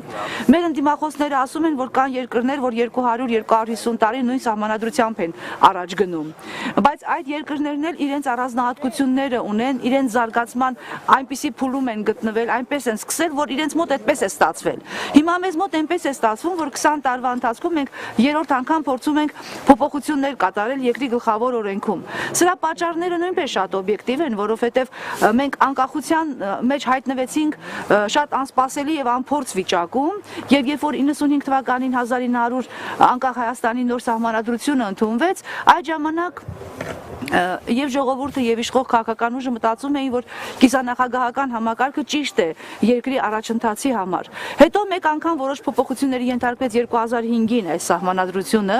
Մեր ընդդիմախոսները ասում են, որ կան երկրներ, որ 200-250 տարի նույն սահմանադրությամբ են առաջ գնում, բայց այդ երկրներն էլ իրենց առանձնահատկությունները ունեն, իրենց զարգացման այնպիսի փուլում են գտնվել, այնպես են սկսել, որ իրենց մոտ այդպես է ստացվել։ Հիմա մեզ մոտ այնպես է ստացվում, որ 20 տարվա ընթացքում մենք երրորդ անգամ փորձում ենք փոփոխություններ կատարել երկրի գլխավոր օրենքում։ Սրա պատճառները նույնպես շատ օբյեկտիվ են, որովհետև մենք անկախության մեջ հայտնվեցինք շատ անսպասելի եւ անփորձ վիճակում, եւ երբ որ 95 թվականին 1900 անկախ Հայաստանի նոր սահմանադրությունը ընդունվեց, այդ ժամանակ եւ ժողովուրդը եւ իշխող քաղաքական ուժը մտածում էին, որ կիսանախագահական համակարգը ճիշտ է երկրի առաջընթացի համար։ Հետո մեկ անգամ որոշ փոփոխությունների ենթարկվեց 2005-ին այս սահմանադրությունը,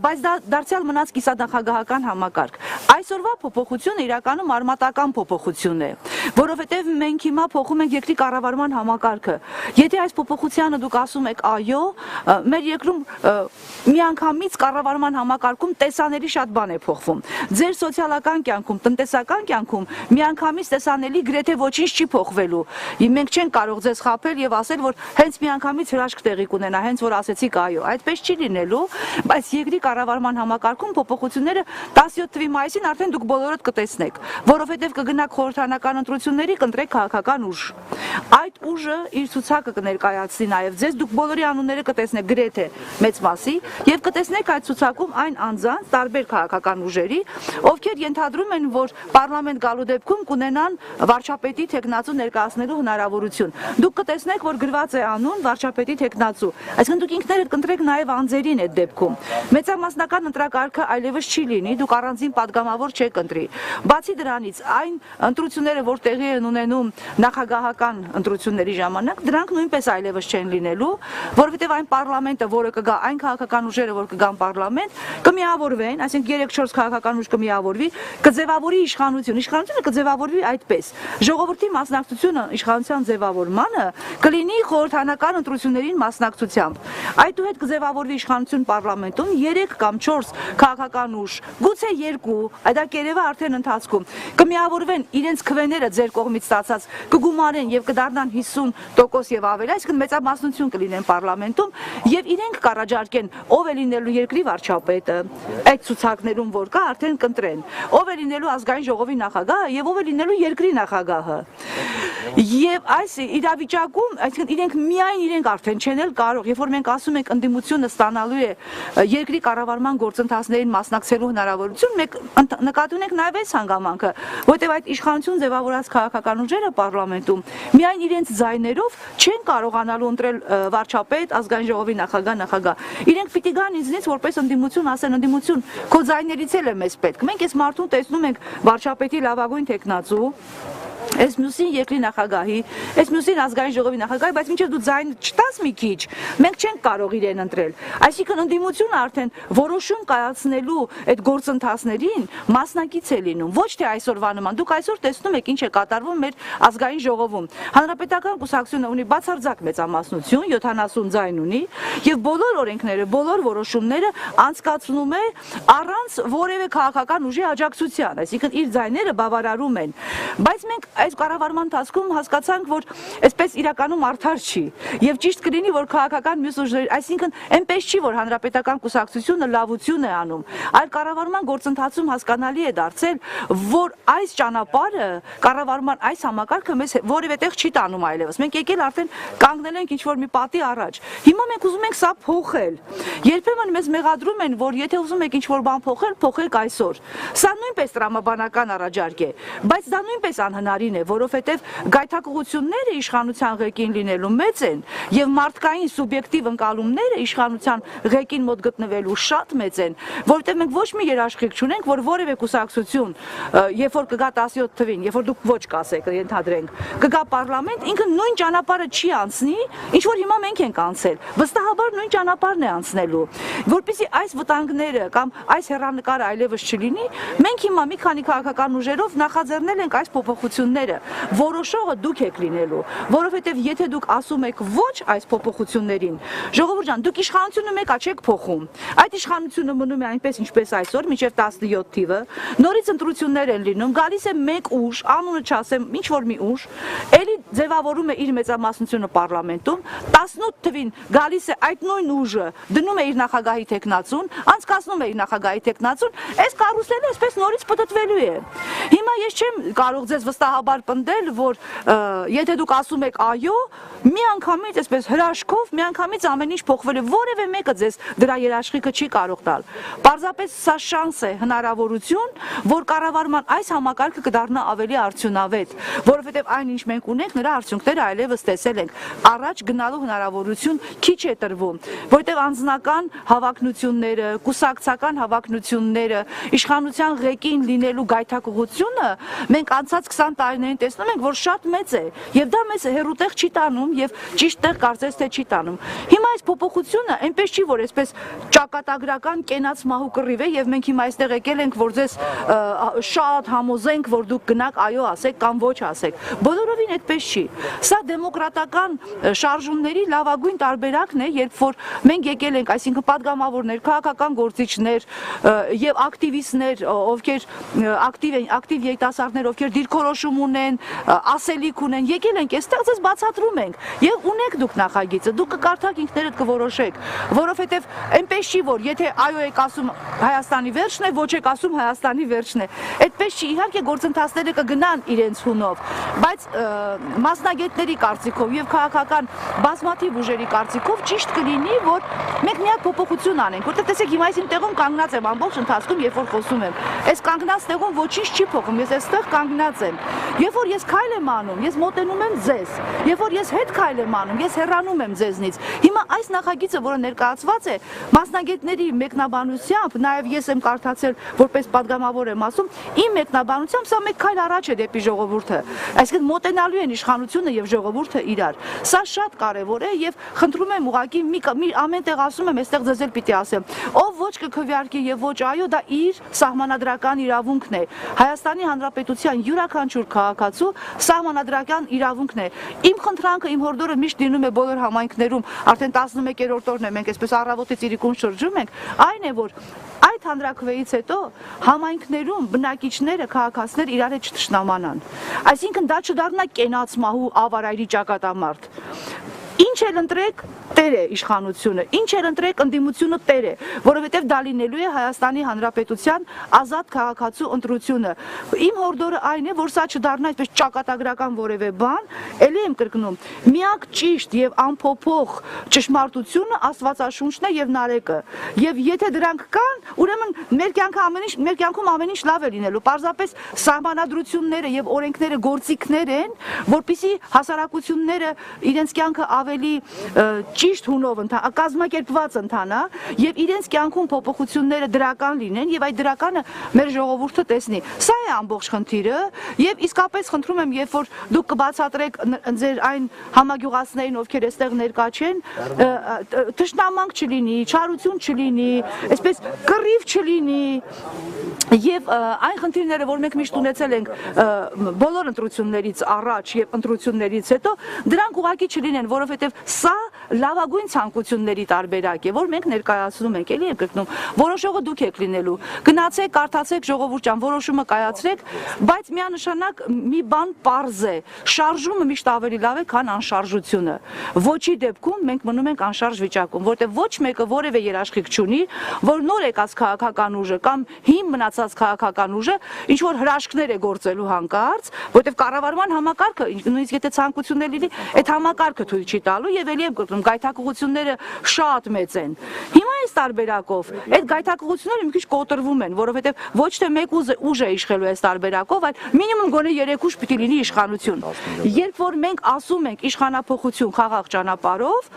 բայց դա դարձյալ մնաց կիսանախագահական համակարգ։ Այսօրվա փոփոխությունը իրականում արմատական փոփոխություն է, որովհետեւ մենք հիմա փոխում ենք երկրի կառավարման համակարգը։ Եթե այս փոփոխությանը դուք ասում եք այո, մեր երկրում միանգամից կառավարման համակարգում տեսանելի շատ բան է փոխվում։ Ձեր սոցիալական կյանքում, տնտեսական կյանքում միանգամից տեսանելի գրեթե ոչինչ չի փոխվելու։ Մենք չենք կարող ձեզ խաբել եւ ասել, որ հենց միանգամից հրաշք տեղի կունենա, հենց որ ասեցիք այո, այդպես չի լինելու, բայց երկրի կառավարման համակարգում փոփոխությունները 17 թվականի մայիսին արդեն դուք բոլորդ կտեսնեք, որովհետեւ կգնաք խորհրդարանական ընտրությունների, կընտրեք քաղաքական ուժ։ Այդ ուժը իր ցուցակը կներկայացնի նաեւ ձեզ, դուք բոլորի անունները կտեսնեք գրեթե մեծ մասի եւ կտեսնեք այդ ցուցակում այն անձանց տարբեր քաղաքական ուժերի, ովքեր ենթադրում են, որ պարլամենտ գալու դեպքում կունենան վարչապետի թեկնածու ներկայացնելու հնարավորություն։ Դուք կտեսնեք, որ գրված է անուն վարչապետի թեկնածու, այսինքն դուք ինքներդ կընտրեք նաև անձերին այդ դեպքում։ Մեծամասնական ընտրակարգը այլևս չի լինի, դուք առանձին падգամավոր չեք ընտրի։ Բացի դրանից, այն ընտրությունները, որ տեղի են ունենում նախագահական ընտրությունների ժամանակ, դրանք նույնպես այլևս չեն լինելու, որովհետև այն պարլամենտը, որը կգա, այն քաղաքական ուժերը, որ կգան պարլամենտ, կմիավորվեն, այսինքն 3-4 քաղաքական ուժ կմիավորվի, կձևավորի իշխանությունը կձևավորվի այդպես։ Ժողովրդի մասնակցությունը իշխանության ձևավորմանը կլինի խորհրդարանական ընտրություններին մասնակցությամբ։ Այդուհետ կձևավորվի իշխանություն պարլամենտում 3 կամ 4 քաղաքական ուժ, գուցե 2, դա կերևա արդեն ընթացքում, կմիավորվեն իրենց քվեները ձեր կողմից ստացած, կգումարեն եւ կդառնան 50% եւ ավելի, այսինքն մեծամասնություն կլինեն պարլամենտում եւ իրենք կառաջարկեն ով է լինելու երկրի վարչապետը, այդ ցուցակներում որ կա արդեն կընտրեն, ով է լինելու ազգային ժողովի նախագահը եւ ով է լինելու երկրի նախագահը։ Եվ այս իրավիճակում, այսինքն իրենք միայն իրենք արդեն չեն էլ կարող, երբ որ մենք ասում ենք ընդդիմությունը ստանալու է երկրի կառավարման գործընթացներին մասնակցելու հնարավորություն, մենք նկատի ունենք նաեւ այս հանգամանքը, որտեղ այդ իշխանություն ձևավորած քաղաքական ուժերը պարլամենտում միայն իրենց ձայներով չեն կարողանալու ընտրել վարչապետ, ազգային ժողովի նախագահ։ Իրենք պիտի գան ինձնից որպես ընդդիմություն ասեն, ընդդիմություն, քո ձայներից էլ է մեզ պետք։ Մենք այս մարդուն տեսնում ենք վարչապետի լավագույն թեկնածու, այս մյուսին երկրի նախագահի, այս մյուսին ազգային ժողովի նախագահի, բայց մինչև դու ձայն չտաս մի քիչ, մենք չենք կարող իրեն ընտրել։ Այսինքն ընդդիմությունը արդեն որոշում կայացնելու այդ գործընթացներին մասնակից է լինում, ոչ թե այսօրվա նման։ Դուք այսօր տեսնում եք ինչ է կատարվում մեր ազգային ժողովում։ Հանրապետական կուսակցությունը ունի բացարձակ մեծամասնություն, 70 ձայն ունի, եւ բոլոր օրենքները, բոլոր որոշումները անցկացնում է առանց որևէ քաղաքական ուժի աջակցության, այսինքն իր ձայները բավարարում են։ Բայց մենք այս կառավարման ընթացքում հասկացանք, որ այսպես իրականում արդար չի եւ ճիշտ կլինի, որ քաղաքական մյուս ուժեր, այսինքն այնպես չի, որ հանրապետական կուսակցությունը լավություն է անում, այլ կառավարման գործընթացում հասկանալի է դարձել, որ այս ճանապարհը կառավարման այս համակարգը մեզ որևէ տեղ չի տանում այլևս։ Մենք եկել արդեն կանգնել ենք ինչ-որ մի պատի առաջ։ Հիմա մենք ուզում ենք սա փոխել։ Երբեմն մեզ մեղադրում են, որ եթե ուզում եք ինչ-որ բան փոխել, փոխեք այսօր։ Սա նույնպես տրամաբանական առաջարկ է, բայց դա նույնպես անհնարին է, որովհետև գայթակղությունները իշխանության ղեկին լինելու մեծ են եւ մարդկային սուբյեկտիվ ընկալումները իշխանության ղեկին մոտ գտնվելու շատ մեծ են, որովհետև մենք ոչ մի երաշխիք չունենք, որ որևէ կուսակցություն, երբ որ կգա 17 թվին, երբ որ դուք ոչ կասեք, ենթադրենք, կգա պարլամենտ, ինքը նույն ճանապարհը չի անցնի, ինչ որ հիմա մենք ենք անցել։ Վստահաբար նույն ճանապարհն է անցնելու, որպեսզի այս վտանգները կամ այս հեռանկարը այլևս չլինի, մենք հիմա մի քանի քաղաքական ուժերով նախաձեռնել ենք այս փոփոխությունները, որոշողը դուք եք լինելու, որովհետև եթե դուք ասում եք ոչ այս փոփոխություններին, ժողովուրդ ջան, դուք իշխանությունը մեկա չեք փոխում։ Այդ իշխանությունը մնում է այնպես ինչպես այսօր, մինչև 17 թիվը, նորից ընտրություններ են լինում, գալիս է մեկ ուժ, անունը չասեմ, ինչ որ մի ուժ, էլի ձևավորում է իր մեծամասնությունը պարլամենտում, 18 թվին գալիս է այդ նույն ուժը, դնում է իր նախագահի տեխնացուն, անցկացնում է իր նախագահի տեխնացուն, այս կարուսելը այսպես նորից պտտվելու է։ Հիմա ես չեմ կարող ձեզ վստահաբար պնդել, որ եթե դուք ասում եք այո, մի անգամից այսպես հրաշքով, մի անգամից ամեն ինչ փոխվել է, որևէ մեկը ձեզ դրա երաշխիքը չի կարող տալ։ Պարզապես սա շանս է, հնարավորություն, որ կառավարման այս համակարգը կդառնա ավելի արդյունավետ, որովհետև այն ինչ մենք ունենք, նրա արդյունքները այլևս տեսել ենք։ Առաջ գնալու հնարավորություն քիչ է տրվում, որովհետև անձնական հավակնությունները, կուսակցական հավակնությունները, իշխանության ղեկին լինելու գայթակղությունը մենք անցած 20 տարիներին տեսնում ենք, որ շատ մեծ է, եւ դա մեզ հեռուտեղ չի տանում եւ ճիշտ տեղ կարծես թե չի տանում։ Հիմա այս փոփոխությունը այնպես չի, որ այսպես ճակատագրական կենաց մահու կռիվ է եւ մենք հիմա այստեղ եկել ենք, որ ձեզ շատ համոզենք, որ դուք գնաք այո ասեք կամ ոչ ասեք։ Բոլորովին այդպես չի։ Սա դեմոկրատական շարժումների լավագույն տարբերակն է, երբ որ մենք եկել ենք, այսինքն падգամավորներ, քաղաքական գործիչներ եւ ակտիվիստներ, ովքեր ակտիվ երիտասարդներ, ովքեր դիրքորոշում ունեն, ասելիք ունեն, եկել ենք, այստեղ ձեզ բացատրում ենք եւ ունեք դուք նախագիծը, դուք կկարդաք ինքներդ կորոշեք, որովհետեւ այնպես չի, որ եթե այո եք ասում Հայաստանի վերջն է, ոչ եք ասում Հայաստանի վերջն է։ Այդպես չի, իհարկե գործընթացները կգնան իրենց հունով, բայց մասնագետների կարծիքով եւ քաղաքական բազմաթիվ ուժերի կարծիքով ճիշտ կլինի, որ մենք մի հատ փոփոխություն անենք, որտեղ տեսեք հիմա այսին տեղում կանգնած եմ ամբողջ ընթացքում, երբ որ խոսում եմ, այս կանգնած տեղում ոչինչ չի փոխում, ես այստեղ կանգնած եմ։ Երբ որ ես քայլ եմ անում, ես մոտենում եմ ձեզ, երբ որ ես հետ քայլ եմ անում, ես հեռանում եմ ձեզնից։ Հիմա այս նախագիծը, որը ներկայացված է մասնագետների մեկնաբանությամբ, նաև ես եմ կարդացել, որպես падգամավոր եմ ասում, իմ մեկնաբանությամբ սա մեկ քայլ առաջ է դեպի ժողովուրդը։ Այսինքն մոտենալու են իշխանությունը եւ ժողովուրդը իրար։ Սա շատ կարեւոր է եւ խնդրում եմ ուղղակի մի ամեն տեղ ասում եմ, այստեղ ձեզ էլ պիտի ասեմ, ով ոչ կքվեարկի եւ ոչ այո, դա իր սահմանադրական իրավունքն է։ Հայաստանի Հանրապետության յուրաքանչյուր քաղաքացու սահմանադրական իրավունքն է։ Իմ խնդրանքը, իմ հորդորը միշտ լինում է բոլոր համայնքներում, արդեն 11-րդ օրն է, մենք այսպես առավոտից իրիկուն շրջում ենք, այն է, որ այդ հանրաքվեից հետո համայնքներում բնակիչները, քաղաքացիները իրար հետ չթշնամանան։ Այսինքն դա չդառնա կենաց մահու ավարայրի ճակատամարտ։ Ինչ էլ ընտրեք, տեր է իշխանությունը, ինչ էլ ընտրեք, ընդդիմությունը տեր է, որովհետև դա լինելու է Հայաստանի Հանրապետության ազատ քաղաքացու ընտրությունը։ Իմ հորդորը այն է, որ սա չդառնա այսպես ճակատագրական որևէ բան, ելի եմ կրկնում, միակ ճիշտ եւ անփոփոխ ճշմարտությունը Աստվածաշունչն է եւ Նարեկը։ Եվ եթե դրանք կան, ուրեմն մեր կյանքում ամեն ինչ լավ է լինելու։ Պարզապես սահմանադրությունները եւ օրենքները գործիքներ են, որպեսզի հասարակությունները իրենց կյանքը ավելի ճիշտ հունով կազմակերպված ընթանա եւ իրենց կյանքում փոփոխությունները դրական լինեն եւ այդ դրականը մեր ժողովուրդը տեսնի։ Սա է ամբողջ խնդիրը եւ իսկապես խնդրում եմ, երբ որ դուք կբացատրեք ձեր այն համագյուղացիներին, ովքեր այստեղ ներկա չեն, թշնամանք չլինի, չարություն չլինի, այսպես կռիվ չլինի եւ այն խնդիրները, որ մենք միշտ ունեցել ենք բոլոր ընտրություններից առաջ եւ ընտրություններից հետո, դրանք ուղղակի չլինեն, որովհետեւ սա լավագույն ցանկությունների տարբերակ է, որ մենք ներկայացնում ենք, էլի եմ կրկնում, որոշողը դուք եք լինելու։ Գնացեք, կարդացեք, ժողովուրդ ջան, որոշումը կայացրեք, բայց միանշանակ մի բան պարզ է, շարժումը միշտ ավելի լավ է, քան անշարժությունը։ Ոչի դեպքում մենք մնում ենք անշարժ վիճակում, որտեղ ոչ մեկը որևէ երաշխիք չունի, որ նոր եկած քաղաքական ուժը կամ հիմ մնաց ցանկացած քաղաքական ուժը ինչ որ հրաշքներ է գործելու հանկարծ, որտեղ կառավարման համակարգը նույնիսկ եթե ցանկություններ լինի, այդ համակարգը թույլ չի տալու եւ ելի եմ կրկնում գայթակղությունները շատ մեծ են։ Հիմա այս տարբերակով այդ գայթակղությունները մի քիչ կոտրվում են, որովհետեւ ոչ թե մեկ ուժ է իշխելու այս տարբերակով, այլ մինիմում գոնե 3 ուժ պիտի լինի իշխանություն։ Երբ որ մենք ասում ենք իշխանափոխություն խաղաղ ճանապարհով,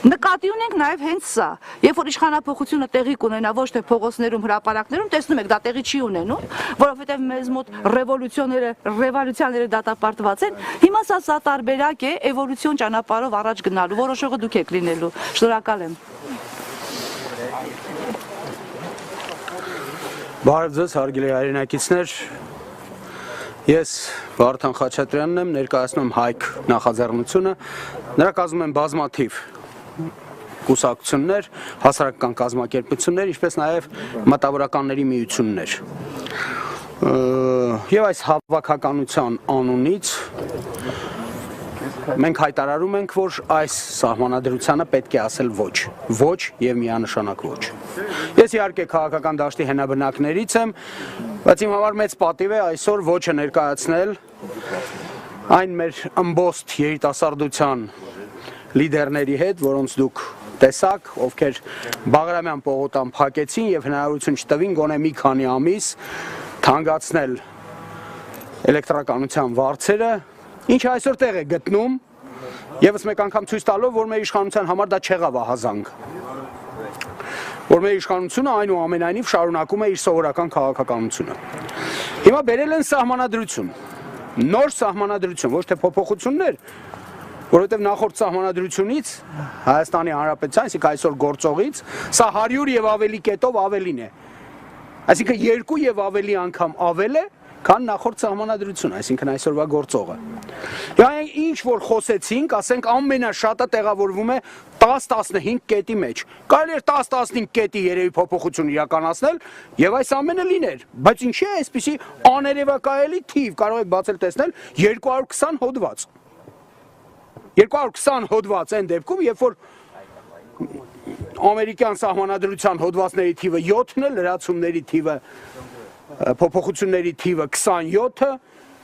նկատի ունենք նաև հենց սա։ Երբ որ իշխանափոխությունը տեղի կունենա ոչ թե փողոցներում, հրապարակներում, տեսնում եք, դա տեղի չի ունենում, որովհետև մեզ մոտ ռևոլյուցիաները դատապարտված են։ Հիմա սա տարբերակ է էվոլյուցիոն ճանապարհով առաջ գնալու, որոշողը դուք եք լինելու։ Շնորհակալ եմ։ Բարև ձեզ, հարգելի հայրենակիցներ։ Ես Վարդան Խաչատրյանն եմ, ներկայացնում եմ Հայք նախաձեռնությունը։ Նրա կազմում են բազմաթիվ կուսակցություններ, հասարակական կազմակերպություններ, ինչպես նաև մտավորականների միություններ։ Եվ այս հավաքականության անունից մենք հայտարարում ենք, որ այս սահմանադրությանը պետք է ասել ոչ, ոչ եւ միանշանակ ոչ։ Ես իհարկե քաղաքական դաշտի հենաբնակներից եմ, բայց իմ համար մեծ պատիվ է այսօր ոչը ներկայացնել այն մեր ըմբոստ երիտասարդության լիդերների հետ, որոնց դուք տեսակ, ովքեր Բաղրամյան պողոտան փակեցին եւ հնարավորություն չտվին գոնե մի քանի ամիս թանկացնել էլեկտրականության վարձերը, ինչը այսօր տեղ է գտնում, եւս մեկ անգամ ցույց տալով, որ մեր իշխանության համար դա չեղավ ահազանգ։ Որ մեր իշխանությունը այնուամենայնիվ շարունակում է իր սովորական քաղաքականությունը։ Հիմա բերել են սահմանադրություն, նոր սահմանադրություն, ոչ թե փոփոխություններ, որովհետև նախորդ սահմանադրությունից Հայաստանի Հանրապետության, այսինքն այսօր գործողից, սա 100 եւ ավելի կետով ավելին է։ Այսինքն 2 եւ ավելի անգամ ավել է, քան նախորդ սահմանադրությունը, այսինքն այսօրվա գործողը։ Եվ ինչ որ խոսեցինք, ասենք ամենաշատը տեղավորվում է 10-15 կետի մեջ։ Կարելի է 10-15 կետի երևի փոփոխություն իրականացնել եւ այս ամենը լիներ, բայց ինչի է այսպիսի աներևակայելի թիվ, կարող եք բացել տեսնել 220 հոդված։ 220 հոդված են դեպքում, երբ որ ամերիկյան սահմանադրության հոդվածների թիվը 7-ն է, լրացումների թիվը փոփոխությունների թիվը 27-ը,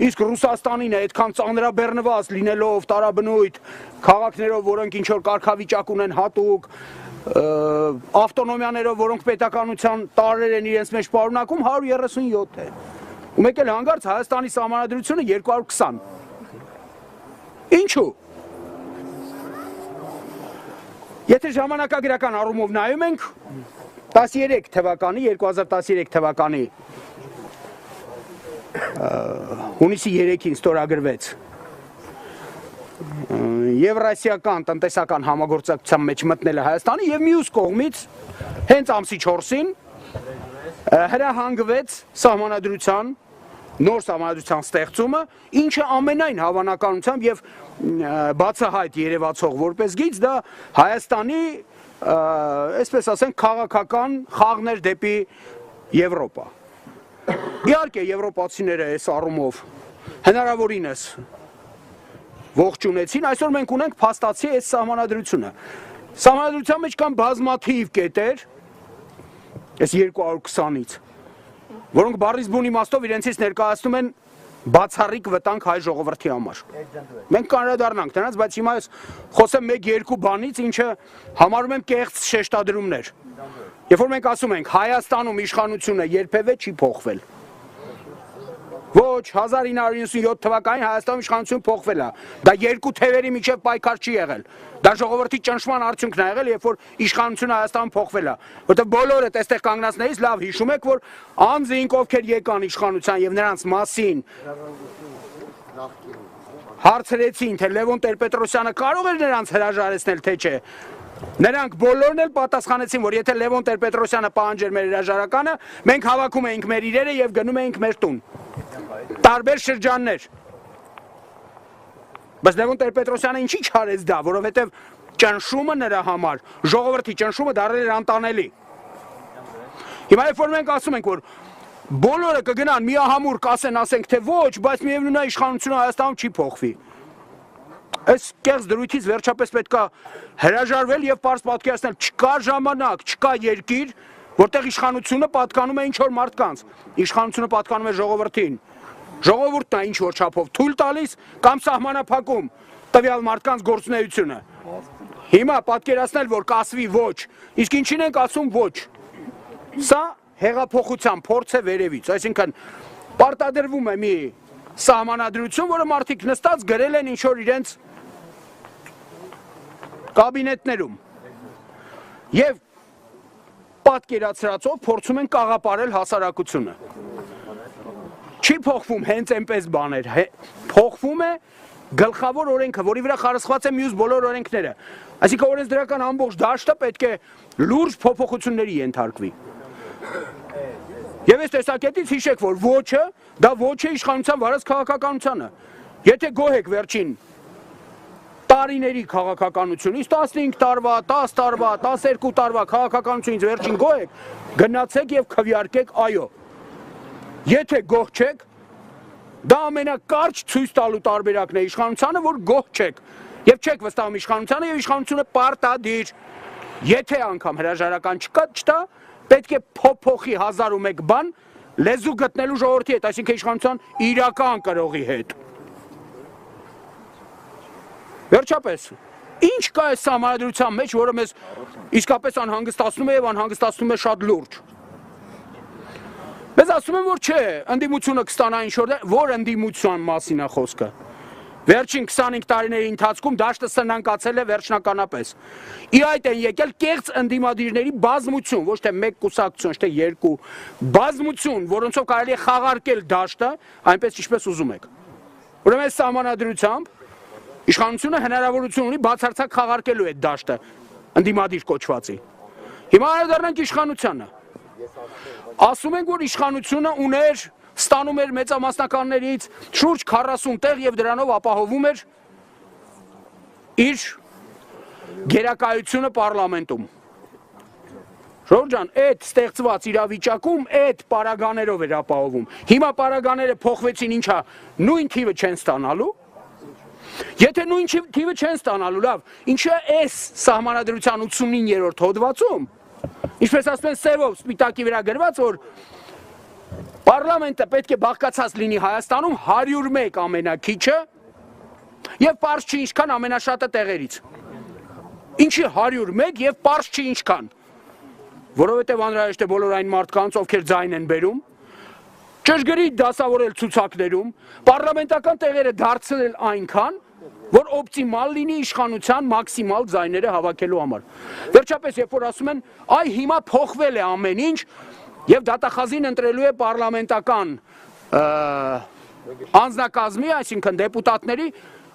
իսկ Ռուսաստանին է այդքան ծանրաբեռնված լինելով տարաբնույթ քաղաքներով, որոնք ինչ որ կարգավիճակ ունեն հատուկ, ավտոնոմիաներով, որոնք պետականության տարրեր են իրենց մեջ պարունակում, 137 է։ Ու մեկ էլ հանգարց Հայաստանի սահմանադրությունը 220։ Ինչու՞։ Եթե ժամանակագրական առումով նայում ենք 13 թվականի, 2013 թվականի հունիսի 3-ին ստորագրվեց Եվրասիական տնտեսական համագործակցության մեջ մտնելը Հայաստանի եւ մյուս կողմից հենց ամսի 4-ին հրահանգվեց սահմանադրության նոր սահմանադրության ստեղծումը, ինչը ամենայն հավանականությամբ եւ բացահայտ երևացող որպես գիծ դա Հայաստանի, այսպես ասենք, քաղաքական խաղներ դեպի Եվրոպա։ Իհարկե եվրոպացիները այս առումով հնարավորինս ողջունեցին, այսօր մենք ունենք փաստացի այս սահմանադրությունը։ Սահմանադրության մեջ կան բազմաթիվ կետեր, այս 220-ից, որոնք բառից բուն իմաստով իրենցից ներկայացնում են բացառիկ վտանգ հայ ժողովրդի համար։ Մենք կանրադառնանք դրանց, բայց հիմա ես խոսեմ 1-2 բանից, ինչը համարում եմ կեղծ շեշտադրումներ։ Երբ որ մենք ասում ենք Հայաստանում իշխանությունը երբևէ չի փոխվել։ Ոչ, 1997 թվականին Հայաստանում իշխանություն փոխվել է։ Դա երկու թևերի միջև պայքար չի եղել։ Դա ժողովրդի ճնշման արդյունքն է եղել, երբ որ իշխանությունը Հայաստանում փոխվել է։ Որտեղ բոլորը այստեղ կանգնածներից լավ հիշում եք, որ անձինք ովքեր եկան իշխանության եւ նրանց մասին հարցրեցին, թե Լևոն Տեր-Պետրոսյանը կարող էր նրանց հրաժարեցնել, թե չէ։ Նրանք բոլորն էլ պատասխանեցին, որ եթե Լևոն Տեր-Պետրոսյանը պահանջեր մեր հրաժարականը, մենք հավաքում էինք մեր իրերը եւ գնում էինք մեր տուն։ Տարբեր շրջաններ։ Բայց Լևոն Տեր-Պետրոսյանը ինչի չարեց դա, որովհետեւ ճնշումը նրա համար, ժողովրդի ճնշումը դարձել էր անտանելի։ Հիմա երբ որ մենք ասում ենք, որ բոլորը կգնան միահամուռ կասեն, ասենք թե ոչ, բայց միևնույն է իշխանությունը Հայաստանում չի փոխվի։ Այս կեղծ դրույթից վերջապես պետք է հրաժարվել եւ պարզ պատկերացնել, չկա ժամանակ, չկա երկիր, որտեղ իշխանությունը պատկանում է ինչ որ մարդկանց, իշխանությունը պատկանում է ժողովրդին, ժողովուրդն է ինչ որ չափով թույլ տալիս կամ սահմանափակում տվյալ մարդկանց գործունեությունը։ Հիմա պատկերացնել, որ կասվի ոչ, իսկ ինչին ենք ասում ոչ։ Սա հեղափոխության փորձ է վերևից, այսինքն պարտադրվում է մի սահմանադրություն, որը մարդիկ նստած գրել են ինչ որ իրենց կաբինետներում եւ պատկերացրածով փորձում են կաղապարել հասարակությունը։ Չի փոխվում հենց այնպես բաներ, փոխվում է գլխավոր օրենքը, որի վրա խարսխված է մյուս բոլոր օրենքները։ Այսինքն օրենսդրական ամբողջ դաշտը պետք է լուրջ փոփոխությունների ենթարկվի։ Եվ այս տեսակետից հիշեք, որ ոչը, դա ոչ է իշխանության վարած քաղաքականությանը։ Եթե գոհ եք վերջին տարիների քաղաքականությունից, 15 տարվա, 10 տարվա, 12 տարվա քաղաքականությունից վերջին գոհ եք, գնացեք եւ քվեարկեք այո։ Եթե գոհ չեք, դա ամենակարճ ցույց տալու տարբերակն է իշխանությանը, որ գոհ չեք եւ չեք վստահում իշխանությանը եւ իշխանությունը պարտադիր, եթե անգամ հրաժարական չտա, պետք է փոփոխի 1001 բան լեզու գտնելու ժողովրդի հետ, այսինքն իշխանության իրական կրողի հետ։ Վերջապես, ինչ կա այս սահմանադրության մեջ, որը մեզ իսկապես անհանգստացնում է եւ անհանգստացնում է շատ լուրջ։ Մեզ ասում են, որ չէ, ընդդիմությունը կստանա ինչ-որ, որ ընդդիմության մասին է խոսքը։ Վերջին 25 տարիների ընթացքում դաշտը սնանկացել է վերջնականապես։ Ի այդ են եկել կեղծ ընդդիմադիրների բազմություն, ոչ թե մեկ կուսակցություն, ոչ թե երկու, բազմություն, որոնցով կարելի է խաղարկել դաշտը, այնպես ինչպես ուզում եք։ Ուրեմն այս սահմանադրությամբ իշխանությունը հնարավորություն ունի բացարձակ խաղարկելու այդ դաշտը, ընդդիմադիր կոչվածի։ Հիմա անդրադառնանք իշխանությանը։ Ասում ենք, որ իշխանությունը ուներ, ստանում էր մեծամասնականներից շուրջ 40 տեղ եւ դրանով ապահովում էր իր գերակայությունը պարլամենտում։ Ժողովուրդ ջան, այդ ստեղծված իրավիճակում այդ պարագաներով էր ապահովում։ Հիմա պարագաները փոխվեցին, ինչա, նույն թիվը չեն ստանալու։ Եթե նույն թիվը չեն ստանալու, լավ, ինչա այս սահմանադրության 89-րդ հոդվածում, ինչպես ասում են սևով սպիտակի վրա գրված, որ պարլամենտը պետք է բաղկացած լինի Հայաստանում 101 ամենակիչը եւ պարզ չի ինչքան ամենաշատը տեղերից։ Ինչի 101 եւ պարզ չի ինչքան։ Որովհետեւ անհրաժեշտ է բոլոր այն մարդկանց, ովքեր ձայն են բերում, ճշգրիտ դասավորել ցուցակներում, պարլամենտական տեղերը դարձնել այնքան, որ օպտիմալ լինի իշխանության մաքսիմալ ձայները հավաքելու համար։ Վերջապես, երբ որ ասում են, այ հիմա փոխվել է ամեն ինչ, եւ դատախազին ընտրելու է պարլամենտական անձնակազմի, այսինքն դեպուտատների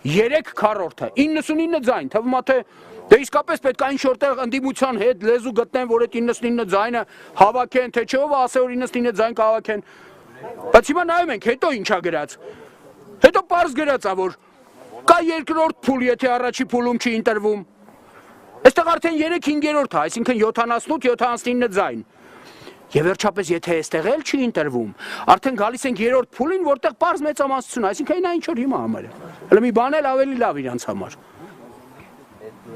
3/4-ը, 99 ձայն, թվում է թե դե իսկապես պետք է ինչ որտեղ ընդդիմության հետ լեզու գտնեն, որ այդ 99 ձայնը հավաքեն, թե չէ ով ասե որ 99 ձայն կհավաքեն։ Բայց հիմա նայում ենք, հետո ինչա գրած։ Հետո պարզ գրած է, որ կա երկրորդ փուլ, եթե առաջի փուլում չի ընտրվում։ Այստեղ արդեն 3/5-րդ է, այսինքն 78-79 ձայն։ Եվ վերջապես, եթե այստեղ էլ չի ընտրվում, արդեն գալիս ենք երրորդ փուլին, որտեղ պարզ մեծամասնություն, այսինքն այն ինչ որ հիմա համար է։ Հələ մի բան էլ ավելի լավ իրանց համար։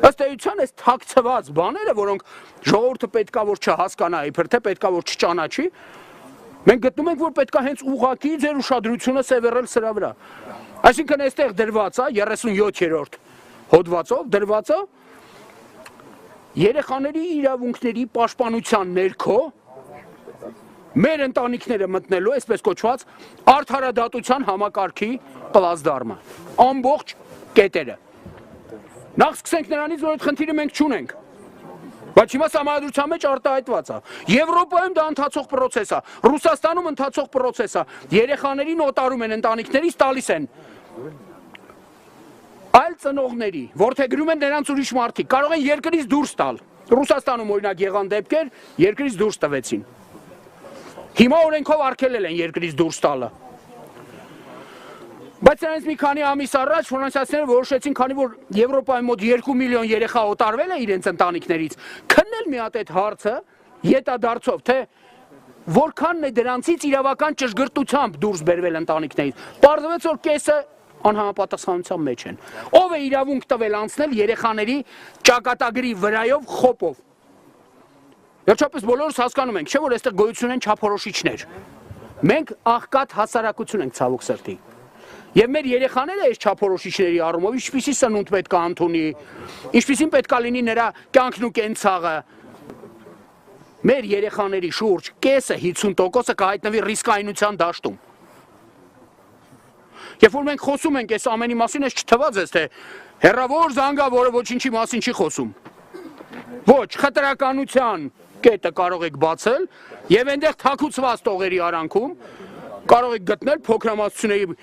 Ըստ էության այս թաքցված բաները, որոնք ժողովուրդը պետքա որ չհասկանա, իբր թե պետքա որ չճանաչի, մենք գտնում ենք, որ պետքա հենց ուղղակի ձեր ուշադրությունը սևեռել սրա վրա։ Այսինքն այստեղ դրված է 37-րդ հոդվածով դրված է երեխաների իրավունքների պաշտպանության ներքո մեր ընտանիքները մտնելու, այսպես կոչված, արդարադատության համակարգի պլազդարմը, ամբողջ կետերը։ Նախ սկսենք նրանից, որ այդ խնդիրը մենք չունենք, բայց հիմա սահմանադրության մեջ արտահայտված է։ Եվրոպայում դա ընթացող պրոցես է, Ռուսաստանում ընթացող պրոցես է, երեխաներին օտարում են ընտանիքներից, տալիս են այլ ծնողների, որդեգրում են նրանց ուրիշ մարդիկ, կարող են երկրից դուրս տալ։ Ռուսաստանում օրինակ եղան դեպքեր, երկրից դուրս տվեցին։ Հիմա օրենքով արգելել են երկրից դուրս տալը։ Բայց նրանից մի քանի ամիս առաջ ֆինանսիացիաները որոշեցին, քանի որ Եվրոպայում մոտ 2 միլիոն երեխա օտարվել է իրենց ընտանիքներից, քննել մի հատ այդ հարցը յետադարձով, թե որքանն է դրանցից իրավական ճշգրտությամբ դուրս բերվել ընտանիքներից։ Պարզվեց, որ կեսը անհամապատասխանության մեջ են։ Ով է իրավունք տվել անցնել երեխաների ճակատագրի վրայով խոպով։ Վերջապես բոլորս հասկանում ենք, չէ՞ որ այստեղ գոյություն են չափորոշիչներ։ Մենք աղքատ հասարակություն ենք ցավոք սրտի։ Եվ մեր երեխաները այս չափորոշիչների առումով ինչպիսի սնունդ պետք է ընդունի, ինչպիսին պետք է լինի նրա կյանքն ու կենցաղը։ Մեր երեխաների շուրջ կեսը 50%-ը կհայտնվի ռիսկայնության դաշտում։ Երբ որ մենք խոսում ենք այս ամենի մասին, այս չթված է, թե հեռավոր զանգավորը ոչինչի մասին չի խոսում։ Ոչ, խտրականության կետը կարող եք բացել եւ այնտեղ թաքուցված տողերի արանքում կարող եք գտնել փոքրամասնությունների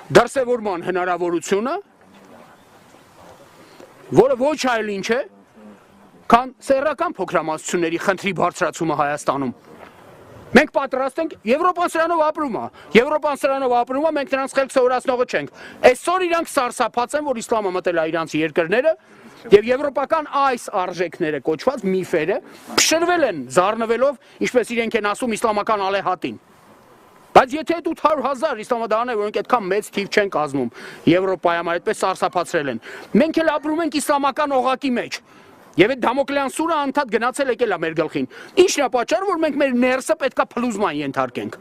դրսևորման հնարավորությունը, որը ոչ այլ ինչ է, քան սեռական փոքրամասնությունների խնդրի բարձրացումը Հայաստանում։ Մենք պատրաստ ենք, Եվրոպան սրանով ապրում է, Եվրոպան սրանով ապրում է, մենք նրանց խելք սովորացնողը չենք։ Այսօր իրանք սարսափած են, որ իսլամը մտել է իրանց երկրները, եւ եվրոպական այս արժեքները կոչված միֆերը փշրվել են զառնվելով, ինչպես իրենք են ասում, իսլամական ալեհատին։ Բայց եթե այդ 800,000 իսլամադարները, որոնք այդքան մեծ թիվ չեն կազմում Եվրոպայում, այդպես սարսափացրել են, մենք էլ ապրում ենք իսլամական օղակի մեջ։ Եվ այդ Դամոկլեան սուրը անդադ գնացել եկել է մեր գլխին։ Ի՞նչն է պատճառը, որ մենք մեր ներսը պետքա փլուզման ենթարկենք։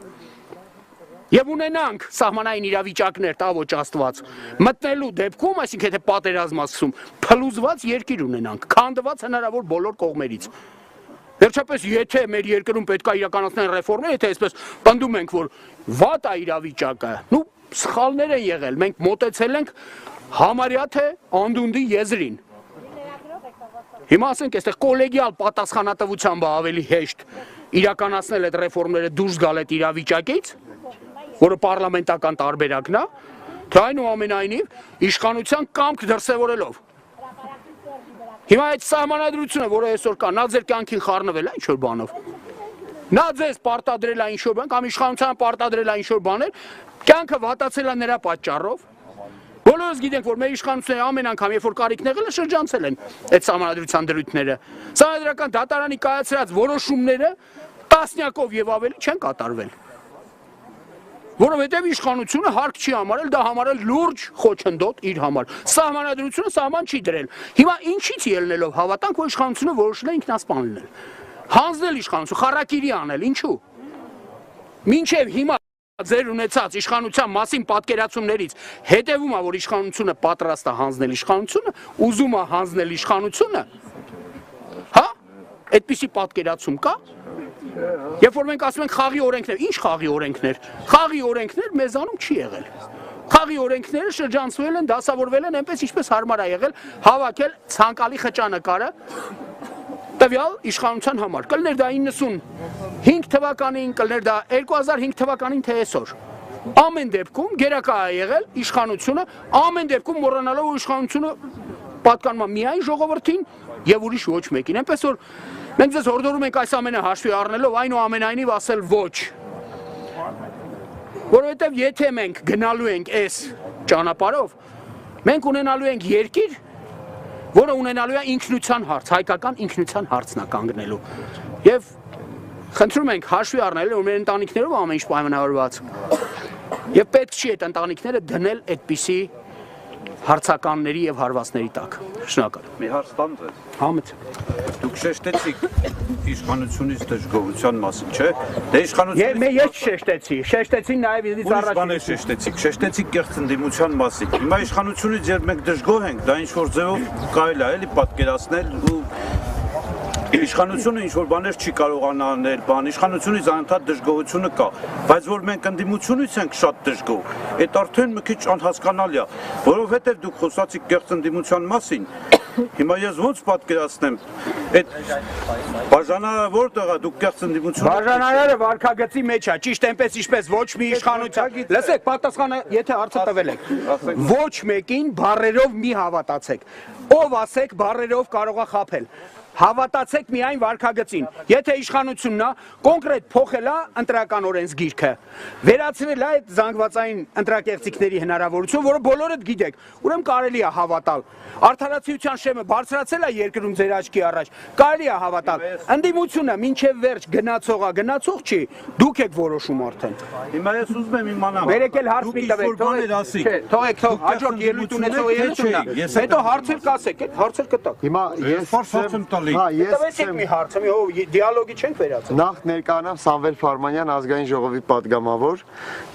Եվ ունենանք սահմանային իրավիճակներ, տա ոչ Աստված, մտնելու դեպքում, այսինքն եթե պատերազմ ասում, փլուզված երկիր ունենանք, քանդված հնարավոր բոլոր կողմերից։ Վերջապես, եթե մեր երկրում պետք է իրականացնել ռեֆորմներ, եթե այսպես պնդում ենք, որ վատ է իրավիճակը, նու սխալներ են եղել, մենք մոտեցել ենք համարյա թե անդունդի եզրին։ Հիմա ասենք, այստեղ կոլեգիալ պատասխանատվությամբ ավելի հեշտ իրականացնել այդ ռեֆորմները դուրս գալ այդ իրավիճակից, որը պարլամենտական տարբերակն է, թե այնուամենայնիվ իշխանության կամք դրսևորելով։ Հիմա այդ սահմանադրությունը, որը այսօր կա, նա ձեր կյանքին խառնվել է ինչ-որ բանով։ Նա ձեզ պարտադրել է ինչ-որ բան, կամ իշխանության պարտադրել է ինչ-որ բաներ, կյանքը վատացել է նրա պատճառով։ Բոլորս գիտենք, որ մեր իշխանությունները ամեն անգամ, երբ որ կարիքն եղել է, շրջանցել են այդ սահմանադրության դրույթները։ Սահմանադրական դատարանի կայացրած որոշումները տասնյակով եւ ավելի չեն կատարվել։ Որովհետև իշխանությունը հարկ չի համարել, դա համարել լուրջ խոչընդոտ իր համար։ Սահմանադրությունը սահման չի դրել։ Հիմա ինչից ելնելով հավատանք, որ իշխանությունը որոշել է ինքնասպան լինել։ Հանձնել իշխանություն, խառակիրի անել, ինչու։ Մինչև հիմա ձեր ունեցած իշխանության մասին պատկերացումներից հետևում է, որ իշխանությունը պատրաստ է հանձնել իշխանությունը, ուզում է հանձնել իշխանությունը, հա, այդպիսի պատկերացում կա։ Երբ որ մենք ասում ենք խաղի օրենքներ, ինչ խաղի օրենքներ։ Խաղի օրենքներ մեզանում չի եղել։ Խաղի օրենքները շրջանցվել են, դասավորվել են այնպես, ինչպես հարմար է եղել հավաքել ցանկալի խճանկարը տվյալ իշխանության համար։ Կլներ դա 95 թվականին, կլներ դա 2005 թվականին, թե այսօր։ Ամեն դեպքում գերակա է եղել իշխանությունը, ամեն դեպքում մոռանալով որ իշխանությունը պատկանում է միայն ժողովրդին եւ ուրիշ ոչ մեկին։ Այնպես որ մենք ձեզ հորդորում ենք այս ամենը հաշվի առնելով այնուամենայնիվ ասել ոչ։ Որովհետեւ եթե մենք գնալու ենք այս ճանապարհով, մենք ունենալու ենք երկիր, որը ունենալու է ինքնության հարց, հայկական ինքնության հարցն է կանգնելու։ Եվ խնդրում ենք հաշվի առնել, որ մեր ընտանիքներով ամեն ինչ պայմանավորված։ Եվ պետք չի այդ ընտանիքները դնել այդպիսի հարցականների եւ հարվածների տակ։ Շնորհակալ։ Մի հարց տամ ձեզ։ Համետ։ Դուք շեշտեցիք իշխանությունից դժգոհության մասին, չէ՞։ Դե իշխանությունից Ես շեշտեցի նաեւ իդից առաջ։ Բանը շեշտեցիք կեղծ ընդդիմության մասին։ Հիմա իշխանությունից երբ մենք դժգոհ ենք, դա ինչ որ ձևով կարելի է էլի պատկերացնել ու իշխանությունը ինչ որ բաներ չի կարողանա անել, իշխանությունից անընդհատ դժգոհությունը կա, բայց որ մենք ընդդիմությունից ենք շատ դժգոհ, այդ արդեն մի քիչ անհասկանալի է, որովհետև դուք խոսացիք կեղծ ընդդիմության մասին, հիմա ես ոնց պատկերացնեմ, այդ բաժանարը որտեղ է, դուք կեղծ ընդդիմություն։ Բաժանարը վարքագծի մեջ է, ճիշտ այնպես ինչպես ոչ մի իշխանության։ Լսեք, պատասխանը, եթե հարցը տվել եք, ոչ մեկին բառերով մի հավատացեք, ով ասեք բառերով կարող է խաբել։ Հավատացեք միայն վարքագծին։ Եթե իշխանությունն է կոնկրետ փոխել է ընտրական օրենսգիրքը, վերացրել է այդ զանգվածային ընտրակեղծիքների հնարավորություն, որը բոլորդ գիտեք, ուրեմն կարելի է հավատալ։ Արդարացիության շեմը բարձրացել է երկրում ձեր աչքի առաջ, կարելի է հավատալ։ Ընդդիմությունը մինչև վերջ գնացող է, գնացող չի, դուք եք որոշում արդեն։ Հիմա ես ուզում եմ իմանալ։ Վերեք էլ հարց մի տվեք, թողեք, հաջորդ ելույթ ունեցող ելույթն է։ Հետո հարցեր կասեք, այդ հարցեր կտակ։ Հիմա ես հարց եմ տալի։ Լոլիկ։ Տվեցիք մի հարցը, մի դիալոգի չենք վերացել։ Նախ ներկայանամ Սամվել Ֆարմանյան, ազգային ժողովի պատգամավոր։